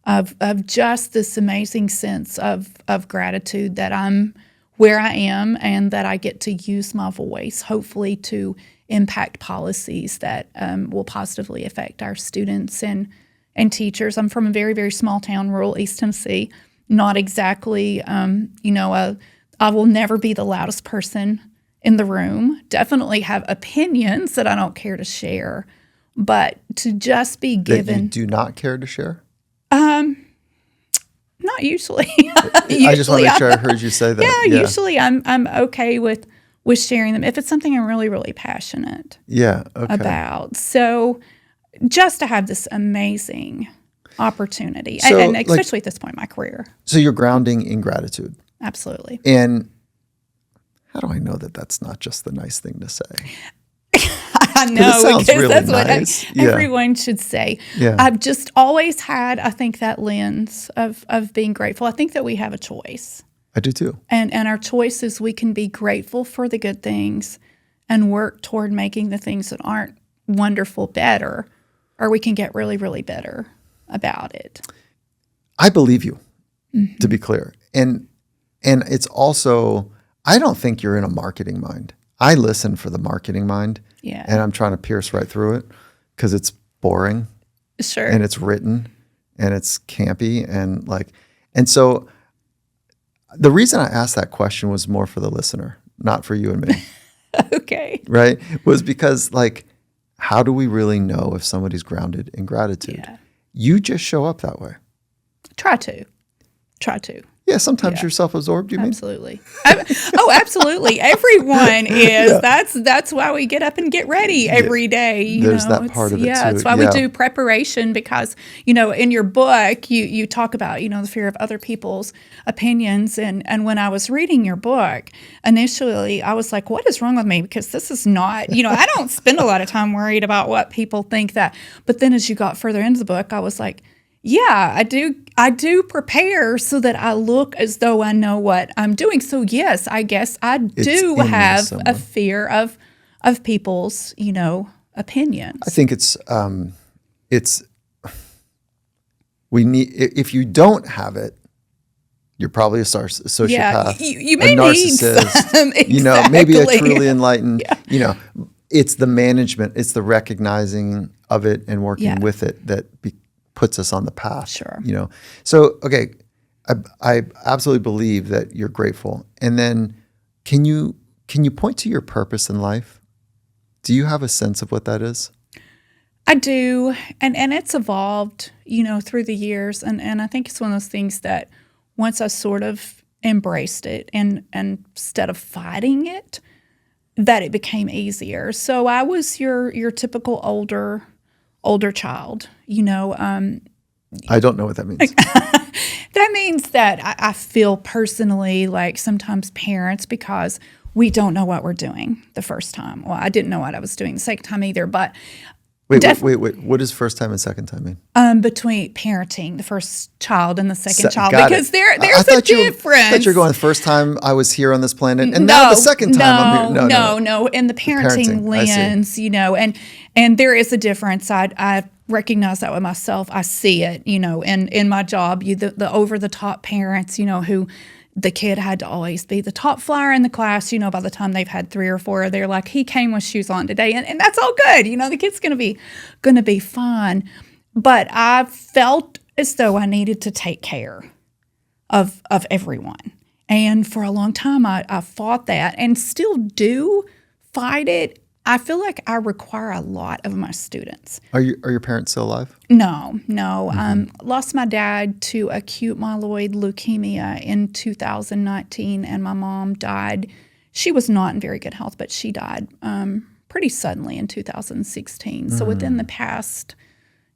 of just this amazing sense of gratitude that I'm where I am and that I get to use my voice, hopefully to impact policies that will positively affect our students and teachers. I'm from a very, very small town, rural East Tennessee, not exactly, I will never be the loudest person in the room, definitely have opinions that I don't care to share, but to just be given. That you do not care to share? Not usually. I just want to make sure I heard you say that. Yeah, usually I'm okay with sharing them if it's something I'm really, really passionate about. So just to have this amazing opportunity, So, and especially at this point in my career. So you're grounding in gratitude. Absolutely. And how do I know that that's not just the nice thing to say? I know, sounds because really that's nice. what everyone should say. Yeah. I've just always had, I think, that lens of being grateful. I think that we have a choice. I do too. And our choice is we can be grateful for the good things and work toward making the things that aren't wonderful better, or we can get really, really better about it. I believe you, to be clear. And it's also, I don't think you're in a marketing mind. I listen for the marketing mind. Yeah. And I'm trying to pierce right through it because it's boring Sure. and it's written and it's campy and and so the reason I asked that question was more for the listener, not for you and me. Okay. Right? Was because how do we really know if somebody's grounded in gratitude? Yeah. You just show up that way. Try to. Yeah, sometimes you're self-absorbed, you mean? Absolutely. Absolutely. Everyone is. Yeah. That's why we get up and get ready every day. There's that part of it too. Yeah, that's why we do preparation because, in your book, you talk about, the fear of other people's opinions. And when I was reading your book, initially I was like, what is wrong with me? Because this is not, I don't spend a lot of time worried about what people think that. But then as you got further into the book, I was like, yeah, I do prepare so that I look as though I know what I'm doing. So yes, I guess I do have a fear of people's, opinions. I think we need, if you don't have it, you're probably a sociopath, you may a narcissist, need some, maybe a truly enlightened, it's the management, it's the recognizing of it and working with it that puts us on the path. Sure. So, okay, I absolutely believe that you're grateful. And then can you point to your purpose in life? Do you have a sense of what that is? I do. And it's evolved, through the years. And I think it's one of those things that once I sort of embraced it and instead of fighting it, that it became easier. So I was your typical older child, I don't know what that means. That means that I feel personally like sometimes parents, because we don't know what we're doing the first time. Well, I didn't know what I was doing the second time either, but wait. What does first time and second time mean? Between parenting the first child and the second child, got because it. there's a difference. I thought you were going the first time I was here on this planet, and now the second time I'm here. No. In the parenting lens, and there is a difference. I recognize that with myself. I see it, in my job. The over the top parents, who the kid had to always be the top flyer in the class. By the time they've had 3 or 4, they're like, he came with shoes on today, and that's all good. The kid's gonna be fine. But I felt as though I needed to take care of everyone, and for a long time I fought that, and still do fight it. I feel like I require a lot of my students. Are your parents still alive? No. Lost my dad to acute myeloid leukemia in 2019, and my mom died. She was not in very good health, but she died pretty suddenly in 2016. So within the past,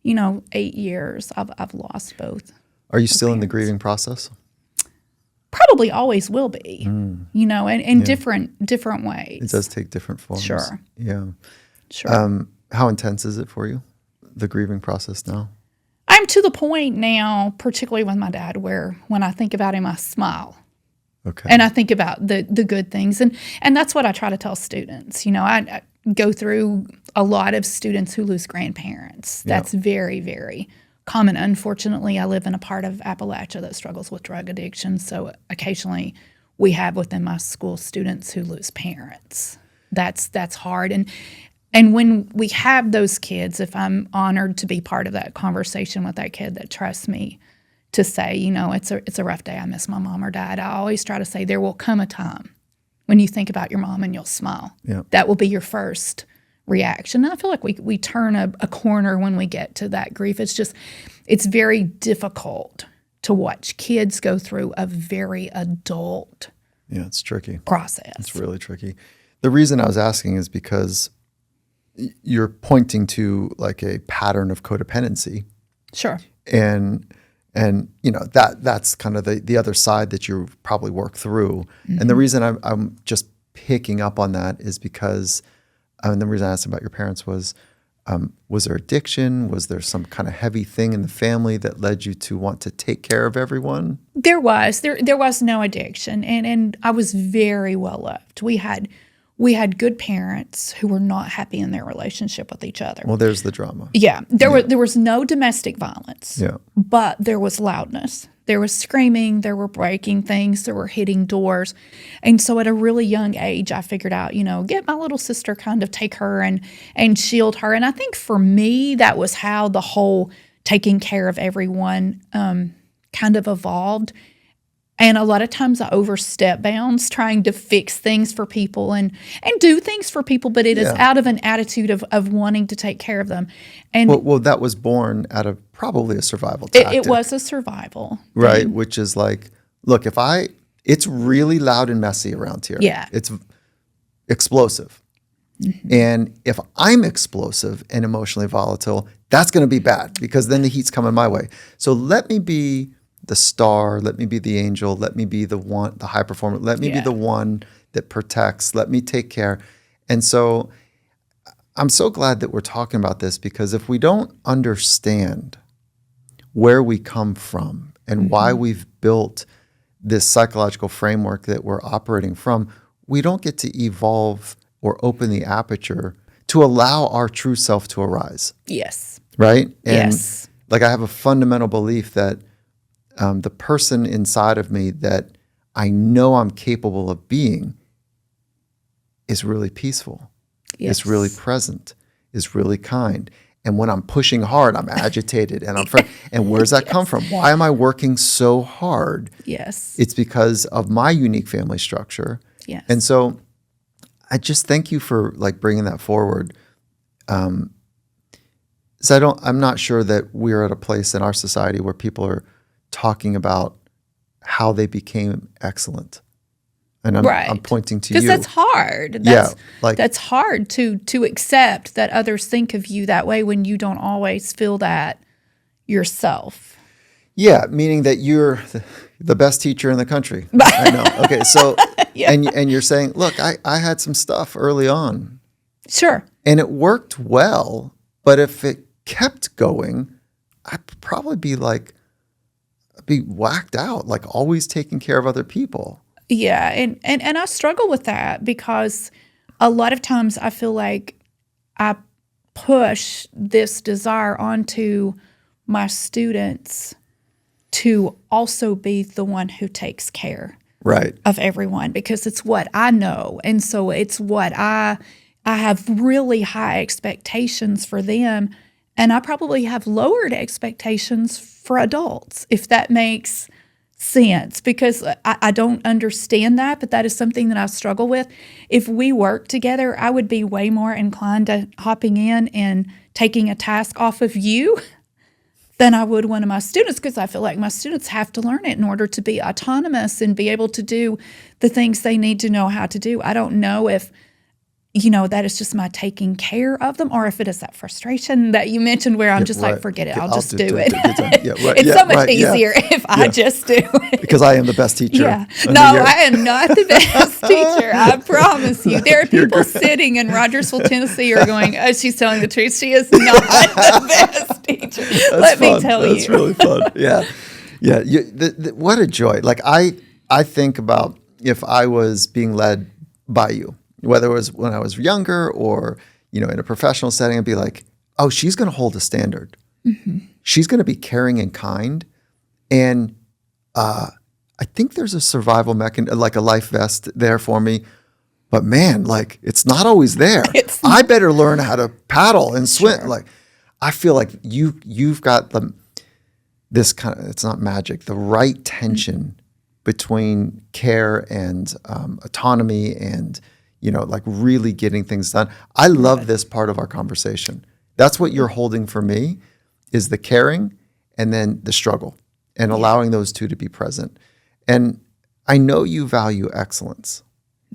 8 years, I've lost both. Are you still in the grieving process? Probably always will be, in different ways. It does take different forms. Sure. Yeah. Sure. How intense is it for you, the grieving process now? I'm to the point now, particularly with my dad, where when I think about him, I smile. Okay. And I think about the good things. And that's what I try to tell students. I go through a lot of students who lose grandparents. That's very, very common. Unfortunately, I live in a part of Appalachia that struggles with drug addiction. So occasionally we have within my school students who lose parents. That's hard. And when we have those kids, if I'm honored to be part of that conversation with that kid that trusts me to say, it's a rough day, I miss my mom or dad, I always try to say there will come a time when you think about your mom and you'll smile. Yeah. That will be your first reaction. And I feel like we turn a corner when we get to that grief. It's very difficult to watch kids go through a very adult it's tricky process. It's really tricky. The reason I was asking is because you're pointing to like a pattern of codependency. Sure. And that's kind of the other side that you probably work through. Mm-hmm. And the reason I'm just picking up on that is because and the reason I asked about your parents was there addiction? Was there some kind of heavy thing in the family that led you to want to take care of everyone? There was no addiction, and I was very well loved. We had good parents who were not happy in their relationship with each other. Well, there's the drama. Yeah, there was no domestic violence. Yeah, but there was loudness. There was screaming, there were breaking things, there were hitting doors. And so at a really young age, I figured out, get my little sister, kind of take her and shield her. And I think for me, that was how the whole taking care of everyone kind of evolved. And a lot of times I overstep bounds trying to fix things for people and do things for people, but it is out of an attitude of wanting to take care of them. And well, that was born out of probably a survival tactic. it was a survival. Right, thing. which is like, look, it's really loud and messy around here. Yeah. It's explosive. And if I'm explosive and emotionally volatile, that's going to be bad because then the heat's coming my way. So let me be the star, let me be the angel, let me be the high performer, let me be the one that protects, let me take care. And so I'm so glad that we're talking about this, because if we don't understand where we come from and why we've built this psychological framework that we're operating from, we don't get to evolve or open the aperture to allow our true self to arise. Yes. Right? And yes. like, I have a fundamental belief that the person inside of me that I know I'm capable of being is really peaceful, is really present, is really kind. And when I'm pushing hard, I'm agitated and and where's that come from? Why am I working so hard? Yes. It's because of my unique family structure. Yes. And so I just thank you for like bringing that forward. So I'm not sure that we're at a place in our society where people are talking about how they became excellent. And I'm pointing to you. Because that's hard. That's hard to accept that others think of you that way when you don't always feel that yourself. Yeah, meaning that you're the best teacher in the country. I know. Okay, so and you're saying, look, I had some stuff early on. Sure. And it worked well, but if it kept going, I'd probably be whacked out, like always taking care of other people. Yeah, and I struggle with that because a lot of times I feel like I push this desire onto my students to also be the one who takes care of everyone, because it's what I know. And so it's what I have really high expectations for them, and I probably have lowered expectations for adults, if that makes sense, because I don't understand that, but that is something that I struggle with. If we work together, I would be way more inclined to hopping in and taking a task off of you than I would one of my students, because I feel like my students have to learn it in order to be autonomous and be able to do the things they need to know how to do. I don't know if that is just my taking care of them, or if it is that frustration that you mentioned where I'm just like, forget it, I'll just do it. It's so much easier if I just do it. Because I am the best teacher. Yeah. No, I am not the best teacher. I promise you. There are people sitting in Rogersville, Tennessee, are going, oh, she's telling the truth. She is not the best teacher. Let me tell you. That's really fun. Yeah. Yeah. What a joy. Like, I think about if I was being led by you, whether it was when I was younger or, in a professional setting, I'd be like, oh, she's going to hold a standard. Mm-hmm. She's going to be caring and kind. And I think there's a survival mechanism, like a life vest there for me. But man, like, it's not always there. I better learn how to paddle and swim. Sure. Like, I feel like you've got this kind of, it's not magic, the right tension between care and autonomy and like really getting things done. I love this part of our conversation. That's what you're holding for me, is the caring and then the struggle, and allowing those two to be present. And I know you value excellence.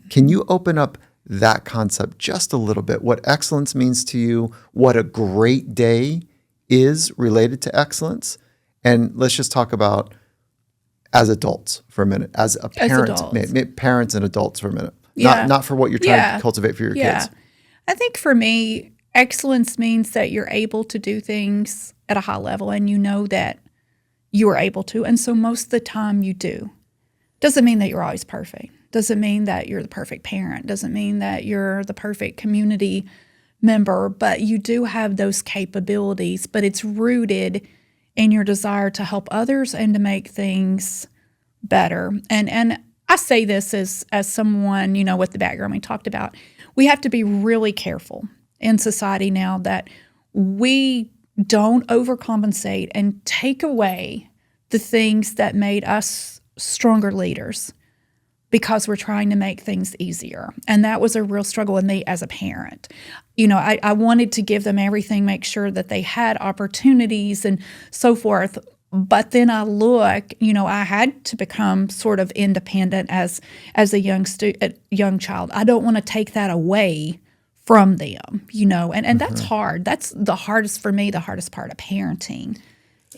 Can you open up that concept just a little bit? What excellence means to you, what a great day is related to excellence. And let's just talk about as adults for a minute, as a parent, parents and adults for a minute. Yeah. Not for what you're trying to cultivate for your kids. I think for me, excellence means that you're able to do things at a high level and you know that you are able to. And so most of the time you do. Doesn't mean that you're always perfect. Doesn't mean that you're the perfect parent. Doesn't mean that you're the perfect community member, but you do have those capabilities. But it's rooted in your desire to help others and to make things better. And I say this as someone, with the background we talked about. We have to be really careful in society now that we don't overcompensate and take away the things that made us stronger leaders because we're trying to make things easier. And that was a real struggle with me as a parent. I wanted to give them everything, make sure that they had opportunities and so forth. But then I look, I had to become sort of independent as a young child. I don't want to take that away from them, and that's hard. That's the hardest for me. The hardest part of parenting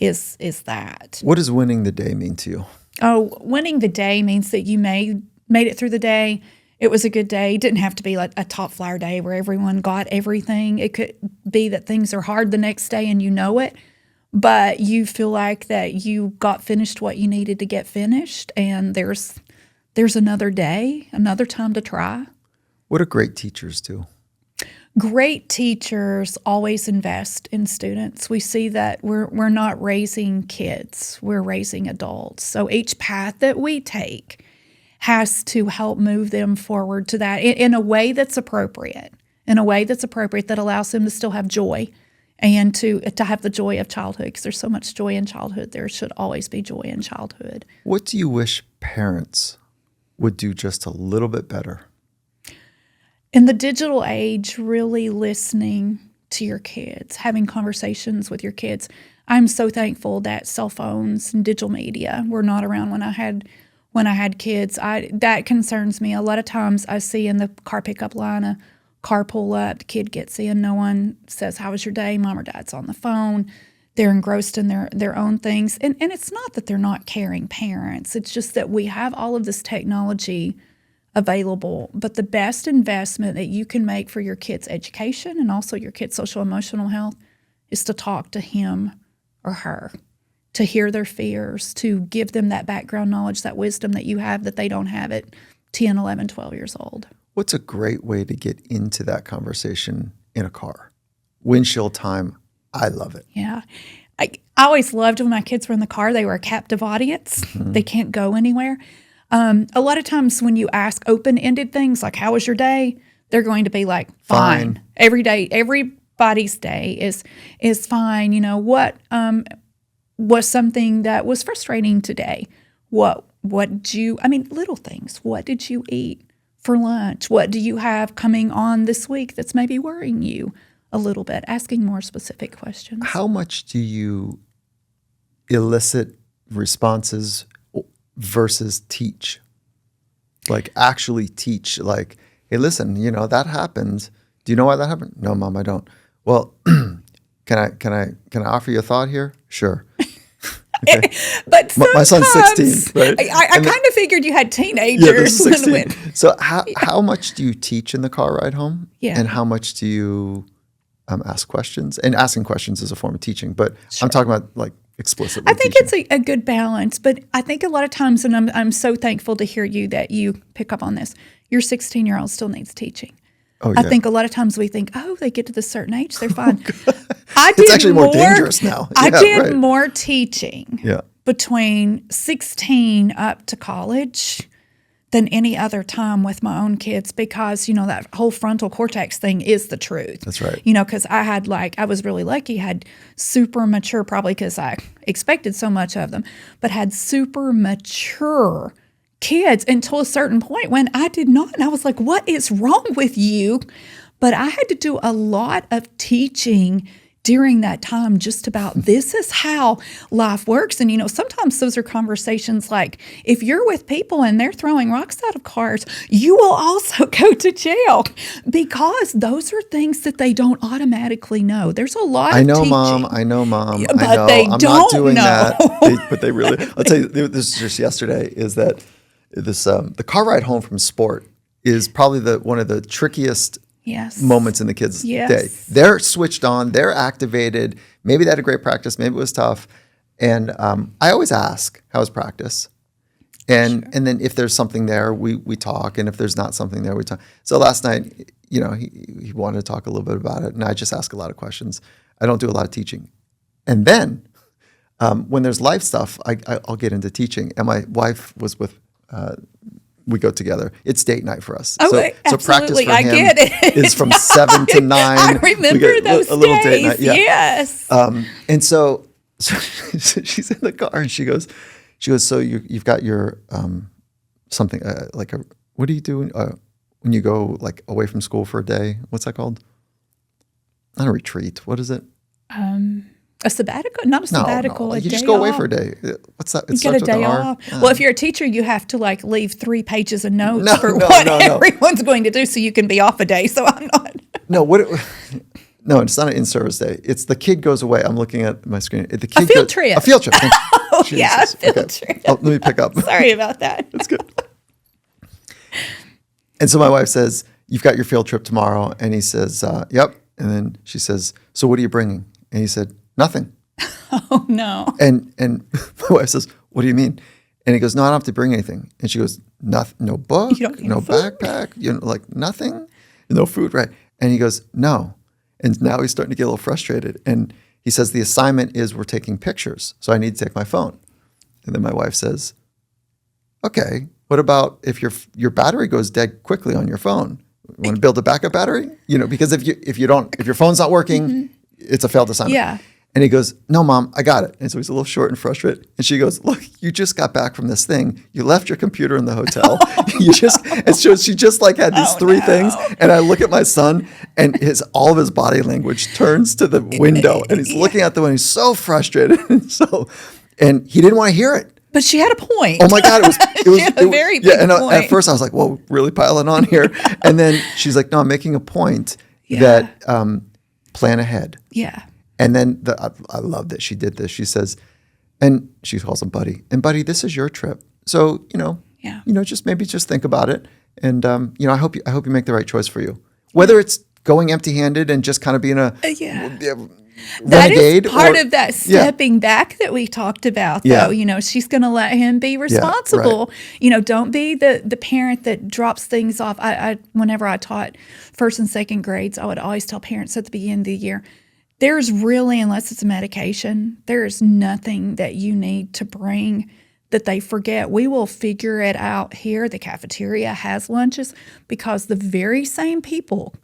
is that. What does winning the day mean to you? Oh, winning the day means that you made it through the day. It was a good day. It didn't have to be like a top flyer day where everyone got everything. It could be that things are hard the next day and you know it, but you feel like that you got finished what you needed to get finished, and there's another day, another time to try. What do great teachers do? Great teachers always invest in students. We see that we're not raising kids, we're raising adults. So each path that we take has to help move them forward to that in a way that's appropriate, that allows them to still have joy and to have the joy of childhood, because there's so much joy in childhood. There should always be joy in childhood. What do you wish parents would do just a little bit better? In the digital age, really listening to your kids, having conversations with your kids. I'm so thankful that cell phones and digital media were not around when I had kids. That concerns me. A lot of times I see in the car pickup line a car pull up, the kid gets in, no one says, "How was your day?" Mom or dad's on the phone. They're engrossed in their own things. And it's not that they're not caring parents. It's just that we have all of this technology available, but the best investment that you can make for your kid's education and also your kid's social emotional health is to talk to him or her, to hear their fears, to give them that background knowledge, that wisdom that you have that they don't have at 10, 11, 12 years old. What's a great way to get into that conversation in a car? Windshield time, I love it. Yeah. I always loved when my kids were in the car, they were a captive audience. Mm-hmm. They can't go anywhere. A lot of times when you ask open-ended things like, "How was your day?" they're going to be like, fine. Every day, everybody's day is fine. What was something that was frustrating today? What did you, little things. What did you eat for lunch? What do you have coming on this week that's maybe worrying you a little bit? Asking more specific questions. How much do you elicit responses versus teach? Like actually teach, like, "Hey, listen, that happened. Do you know why that happened?" "No, Mom, I don't." "Well, can I offer you a thought here?" "Sure." Okay. But my son's 16, right? I kind of figured you had teenagers. Yeah, this is 16. So how much do you teach in the car ride home? Yeah. And how much do you ask questions? And asking questions is a form of teaching, but sure. I'm talking about like explicitly. I think teaching. It's a good balance, but I think a lot of times, and I'm so thankful to hear you that you pick up on this, your 16-year-old still needs teaching. Oh, yeah. I think a lot of times we think, they get to this certain age, they're fine. It's actually more dangerous now. I did more teaching Yeah. between 16 up to college than any other time with my own kids, because, that whole frontal cortex thing is the truth. That's right. Because I was really lucky, had super mature, probably because I expected so much of them, but had super mature kids until a certain point when I did not. And I was like, what is wrong with you? But I had to do a lot of teaching during that time just about this is how life works. And, sometimes those are conversations like, if you're with people and they're throwing rocks out of cars, you will also go to jail, because those are things that they don't automatically know. There's a lot of teaching. I know, Mom. But I know. they I'm don't not doing know. that. But they really, I'll tell you, this is just yesterday, is that the car ride home from sport is probably one of the trickiest moments in the kids' day. They're switched on, they're activated. Maybe they had a great practice, maybe it was tough. And I always ask, "How's practice?" And then if there's something there, we talk. And if there's not something there, we talk. So last night, he wanted to talk a little bit about it. And I just ask a lot of questions. I don't do a lot of teaching. And then when there's life stuff, I'll get into teaching. And my wife was with we go together. It's date night for us. Oh, so practice absolutely. for I him get it. is from 7 to 9. I remember those a little date night. days. Yeah. Yes. And so she's in the car and she goes, so you've got your something like a, what do you do when you go like away from school for a day? What's that called? Not a retreat. What is it? A sabbatical? Not a sabbatical. No. A You just day go away off. for a day. What's that? It You get starts a with an day R? off. Well, if you're a teacher, you have to like leave 3 pages of notes for No, what no. everyone's going to do so you can be off a day. So I'm not. No, no, it's not an in-service day. It's the kid goes away. I'm looking at my screen. The kid field trip. A field trip. Oh, yeah, a field trip. Oh, let me pick up. Sorry about that. That's good. And so my wife says, you've got your field trip tomorrow. And he says, yep. And then she says, so what are you bringing? And he said, nothing. Oh, no. And my wife says, what do you mean? And he goes, no, I don't have to bring anything. And she goes, nothing, no book, You don't need no food? backpack, like nothing, no food, right? And he goes, no. And now he's starting to get a little frustrated. And he says, the assignment is we're taking pictures. So I need to take my phone. And then my wife says, okay, what about if your battery goes dead quickly on your phone? You want to build a backup battery? Because if your phone's not working, it's a failed assignment. Yeah. And he goes, no, Mom, I got it. And so he's a little short and frustrated. And she goes, look, you just got back from this thing. You left your computer in the hotel. And so she just like had these 3 things. And I look at my son and all of his body language turns to the window and he's looking out the window. He's so frustrated. And he didn't want to hear it. But she had a point. Oh my God, it was She had a very big and point. at first I was like, whoa, really piling on here. And then she's like, no, I'm making a point that plan ahead. Yeah. And then I love that she did this. She says, and she calls him Buddy. And Buddy, this is your trip. So, just think about it. And, I hope you make the right choice for you. Whether it's going empty-handed and just kind of being a That renegade. is part of that stepping back that we talked about, though. Yeah. She's going to let him be responsible. Don't be the parent that drops things off. Whenever I taught 1st and 2nd grades, I would always tell parents at the beginning of the year, there's really, unless it's a medication, there's nothing that you need to bring that they forget. We will figure it out here. The cafeteria has lunches because the very same people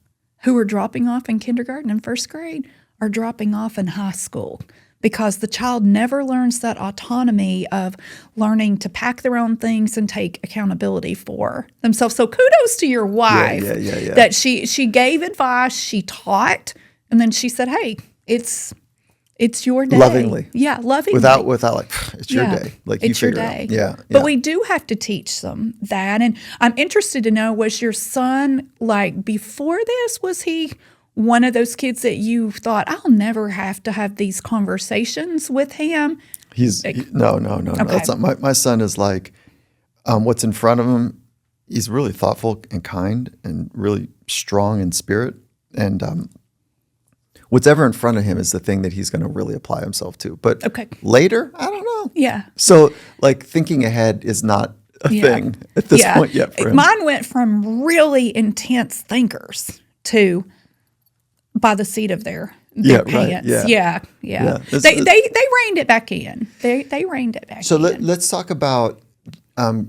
who are dropping off in kindergarten and 1st grade are dropping off in high school because the child never learns that autonomy of learning to pack their own things and take accountability for themselves. So kudos to your wife that she gave advice, she taught, and then she said, hey, it's your day. Lovingly. Yeah, lovingly. Without like, it's your day. Like it's you your figure day. it out. Yeah. But we do have to teach them that. And I'm interested to know, was your son, like before this, was he one of those kids that you thought, I'll never have to have these conversations with him? No. That's not my son is like, what's in front of him, he's really thoughtful and kind and really strong in spirit. And what's ever in front of him is the thing that he's going to really apply himself to. But later, I don't know. Yeah. So like thinking ahead is not a thing at this point yet for him. Mine went from really intense thinkers to by the seat of their pants. Right. Yeah. They reined it back in. They reined it back in. So let's talk about,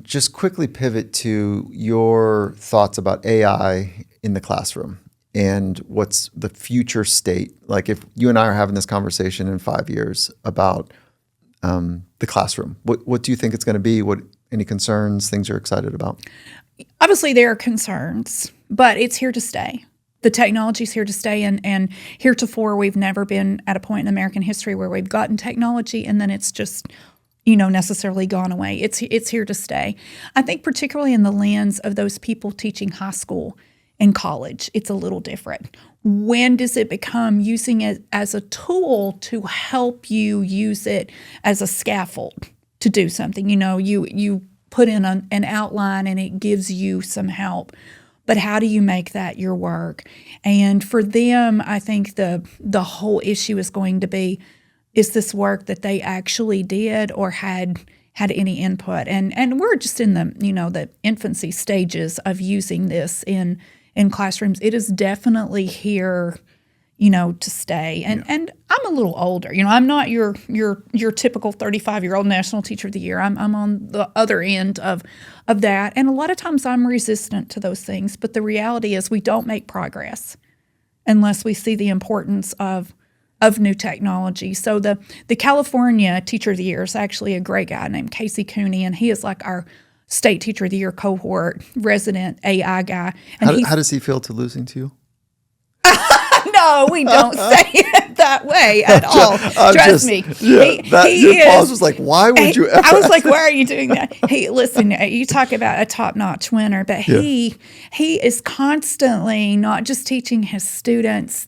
just quickly pivot to your thoughts about AI in the classroom and what's the future state. Like if you and I are having this conversation in 5 years about the classroom, what do you think it's going to be? Any concerns, things you're excited about? Obviously, there are concerns, but it's here to stay. The technology's here to stay, and heretofore, we've never been at a point in American history where we've gotten technology and then it's just, necessarily gone away. It's here to stay. I think particularly in the lens of those people teaching high school and college, it's a little different. When does it become using it as a tool to help you use it as a scaffold to do something? You put in an outline and it gives you some help. But how do you make that your work? And for them, I think the whole issue is going to be, is this work that they actually did or had any input? And we're just in the infancy stages of using this in classrooms. It is definitely here to stay. And I'm a little older. I'm not your typical 35-year-old National Teacher of the Year. I'm on the other end of that. And a lot of times I'm resistant to those things. But the reality is we don't make progress unless we see the importance of new technology. So the California Teacher of the Year is actually a great guy named Casey Cooney, and he is like our State Teacher of the Year cohort resident AI guy. And how does he feel to losing to you? No, we don't say it that way at all. Trust me. Yeah, your pause was like, why would you ever? I was like, why are you doing that? Hey, listen, you talk about a top-notch winner, but he is constantly not just teaching his students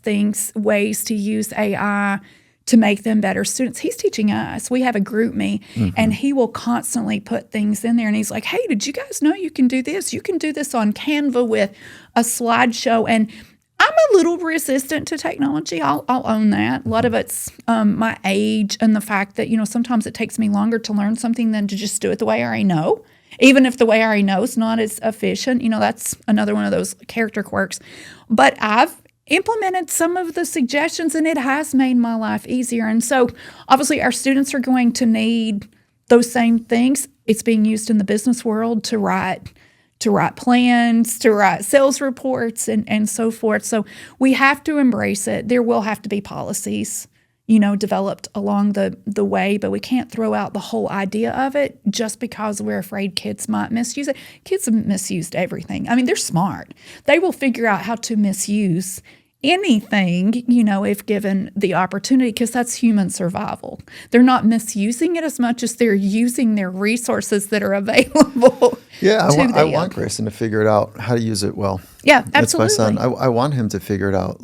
ways to use AI to make them better students. He's teaching us. We have a group me, and he will constantly put things in there. And he's like, hey, did you guys know you can do this? You can do this on Canva with a slideshow. And I'm a little resistant to technology. I'll own that. A lot of it's my age and the fact that, sometimes it takes me longer to learn something than to just do it the way I already know. Even if the way I already know is not as efficient, that's another one of those character quirks. But I've implemented some of the suggestions, and it has made my life easier. And so obviously our students are going to need those same things. It's being used in the business world to write plans, to write sales reports, and so forth. So we have to embrace it. There will have to be policies, developed along the way, but we can't throw out the whole idea of it just because we're afraid kids might misuse it. Kids have misused everything. I mean, they're smart. They will figure out how to misuse anything, if given the opportunity, because that's human survival. They're not misusing it as much as they're using their resources that are available. Yeah, I want Grayson to figure it out how to use it well. Yeah, absolutely. It's my son. I want him to figure it out,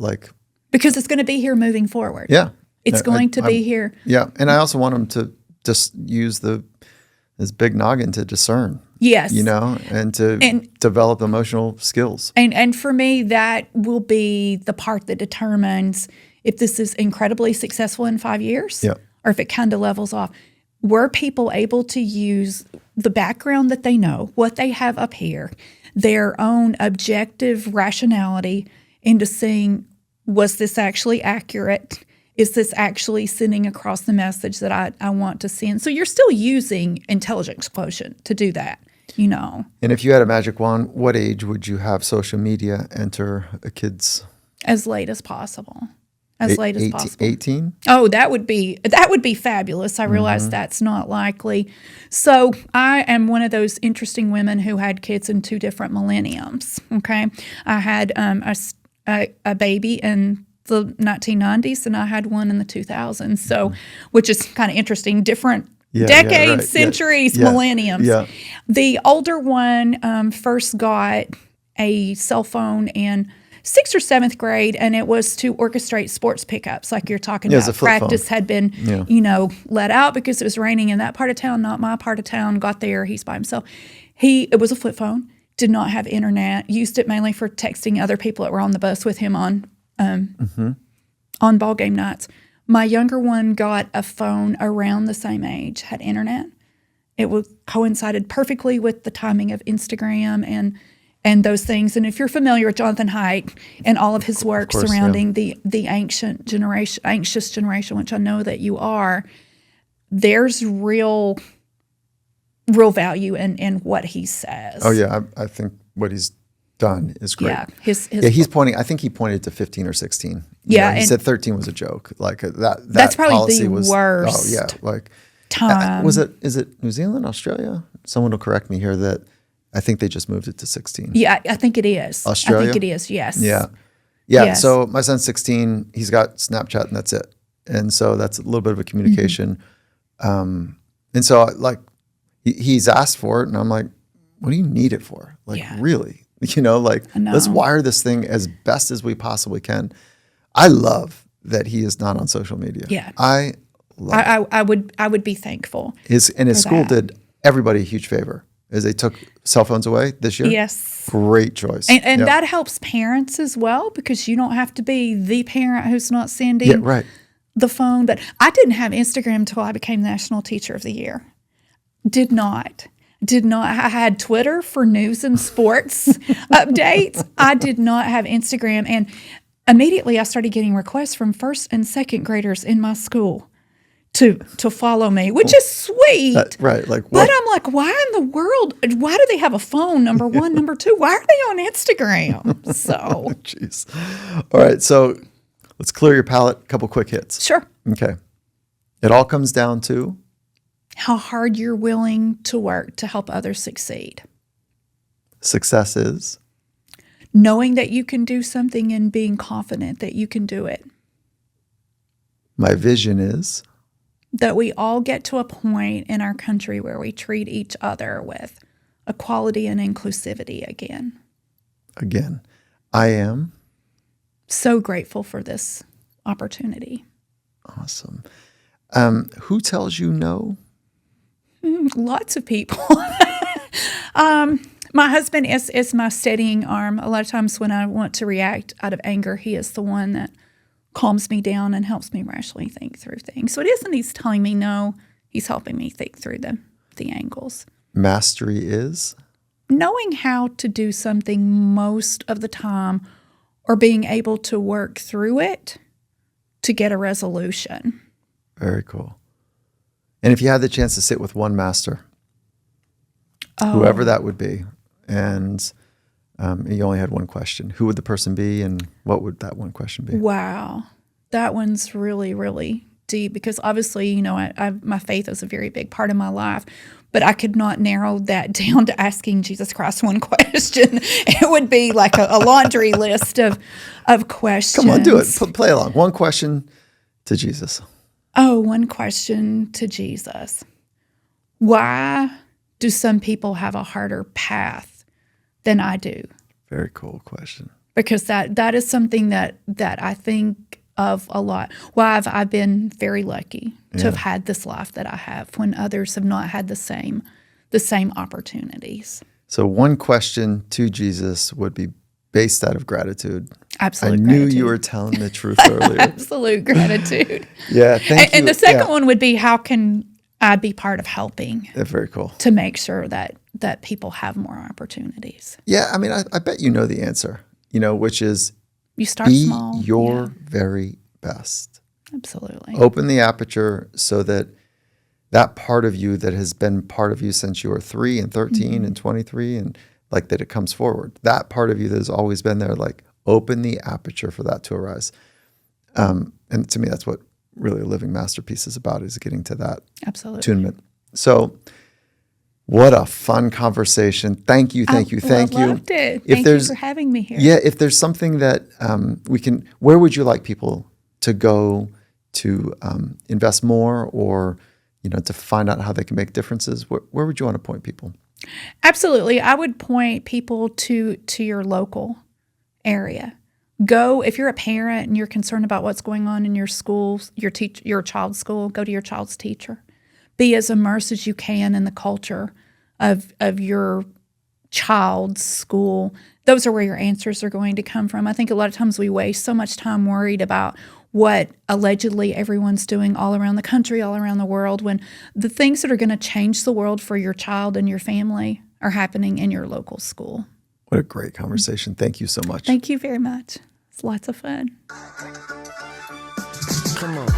because it's going to be here moving forward. Yeah, it's going to be here. Yeah, and I also want him to just use his big noggin to discern. Yes. And to develop emotional skills. And for me, that will be the part that determines if this is incredibly successful in 5 years or if it kind of levels off. Were people able to use the background that they know, what they have up here, their own objective rationality into seeing, was this actually accurate? Is this actually sending across the message that I want to send? So you're still using intelligence quotient to do that. And if you had a magic wand, what age would you have social media enter a kid's? As late as possible. As late as possible. 18? Oh, that would be fabulous. I realize that's not likely. So I am one of those interesting women who had kids in 2 different millenniums. Okay, I had a baby in the 1990s, and I had one in the 2000s. So, which is kind of interesting. Different decades, centuries, millenniums. Yeah. The older one first got a cell phone in 6th or 7th grade, and it was to orchestrate sports pickups, like you're talking about. Practice had been, let out because it was raining in that part of town, not my part of town. Got there, he's by himself. It was a flip phone, did not have internet, used it mainly for texting other people that were on the bus with him on ball game nights. My younger one got a phone around the same age, had internet. It coincided perfectly with the timing of Instagram and those things. And if you're familiar with Jonathan Haidt and all of his work surrounding the anxious generation, which I know that you are, there's real value in what he says. Oh yeah, I think what he's done is great. Yeah, he's pointing. I think he pointed to 15 or 16. He said 13 was a joke. That's probably the worst. Oh yeah, time. Is it New Zealand, Australia? Someone will correct me here. That I think they just moved it to 16. Yeah, I think it is. Australia? I think it is. Yes. Yeah. Yes. So my son's 16. He's got Snapchat, and that's it. And so that's a little bit of a communication. And so he's asked for it, and I'm like, what do you need it for? Really? Let's wire this thing as best as we possibly can. I love that he is not on social media. Yeah. I would be thankful. His school did everybody a huge favor as they took cell phones away this year. Yes. Great choice. And that helps parents as well, because you don't have to be the parent who's not sending the phone. But I didn't have Instagram until I became National Teacher of the Year. Did not. I had Twitter for news and sports updates. I did not have Instagram. And immediately I started getting requests from first and second graders in my school to follow me, which is sweet. Right. Like But what? I'm like, why in the world? Why do they have a phone? Number one. Number two, why are they on Instagram? So, Jeez. All right. So let's clear your palate. Couple quick hits. sure. Okay. It all comes down to How hard you're willing to work to help others succeed. success is Knowing that you can do something and being confident that you can do it. my vision is That we all get to a point in our country where we treat each other with equality and inclusivity again. again. I am So grateful for this opportunity. awesome. Who tells you no? Lots of people. My husband is my steadying arm. A lot of times when I want to react out of anger, he is the one that calms me down and helps me rationally think through things. So it isn't he's telling me no, he's helping me think through the angles. Mastery is Knowing how to do something most of the time or being able to work through it to get a resolution. very cool. And if you had the chance to sit with one master, whoever that would be, and you only had one question, who would the person be and what would that one question be? Wow. That one's really, really deep because obviously, you know, my faith is a very big part of my life, but I could not narrow that down to asking Jesus Christ one question. It would be like a laundry list of questions. Come on, do it. Play along. One question to Jesus. Oh, one question to Jesus. Why do some people have a harder path than I do? Very cool question. Because that is something that I think of a lot. Why have I been very lucky to have had this life that I have when others have not had the same opportunities. So one question to Jesus would be based out of gratitude. Absolute I knew gratitude. you were telling the truth earlier. Absolute gratitude. Yeah, thank you. And the second one would be, how can I be part of helping Yeah, very cool. to make sure that people have more opportunities? Yeah, I mean, I bet you know the answer, which is You start be small. your Yeah, very best. absolutely. Open the aperture so that part of you that has been part of you since you were 3 and 13 and 23 and like that it comes forward. That part of you that has always been there, like open the aperture for that to arise. And to me, that's what really a living masterpiece is about, is getting to that Absolutely. attunement. So what a fun conversation. Thank you. I you. loved it. Thank you for having me here. Yeah, if there's something that where would you like people to go to invest more or, to find out how they can make differences? Where would you want to point people? Absolutely. I would point people to your local area. Go, if you're a parent and you're concerned about what's going on in your school, your child's school, go to your child's teacher. Be as immersed as you can in the culture of your child's school. Those are where your answers are going to come from. I think a lot of times we waste so much time worried about what allegedly everyone's doing all around the country, all around the world, when the things that are going to change the world for your child and your family are happening in your local school. What a great conversation. Thank you so much. Thank you very much. It's lots of fun. Come on.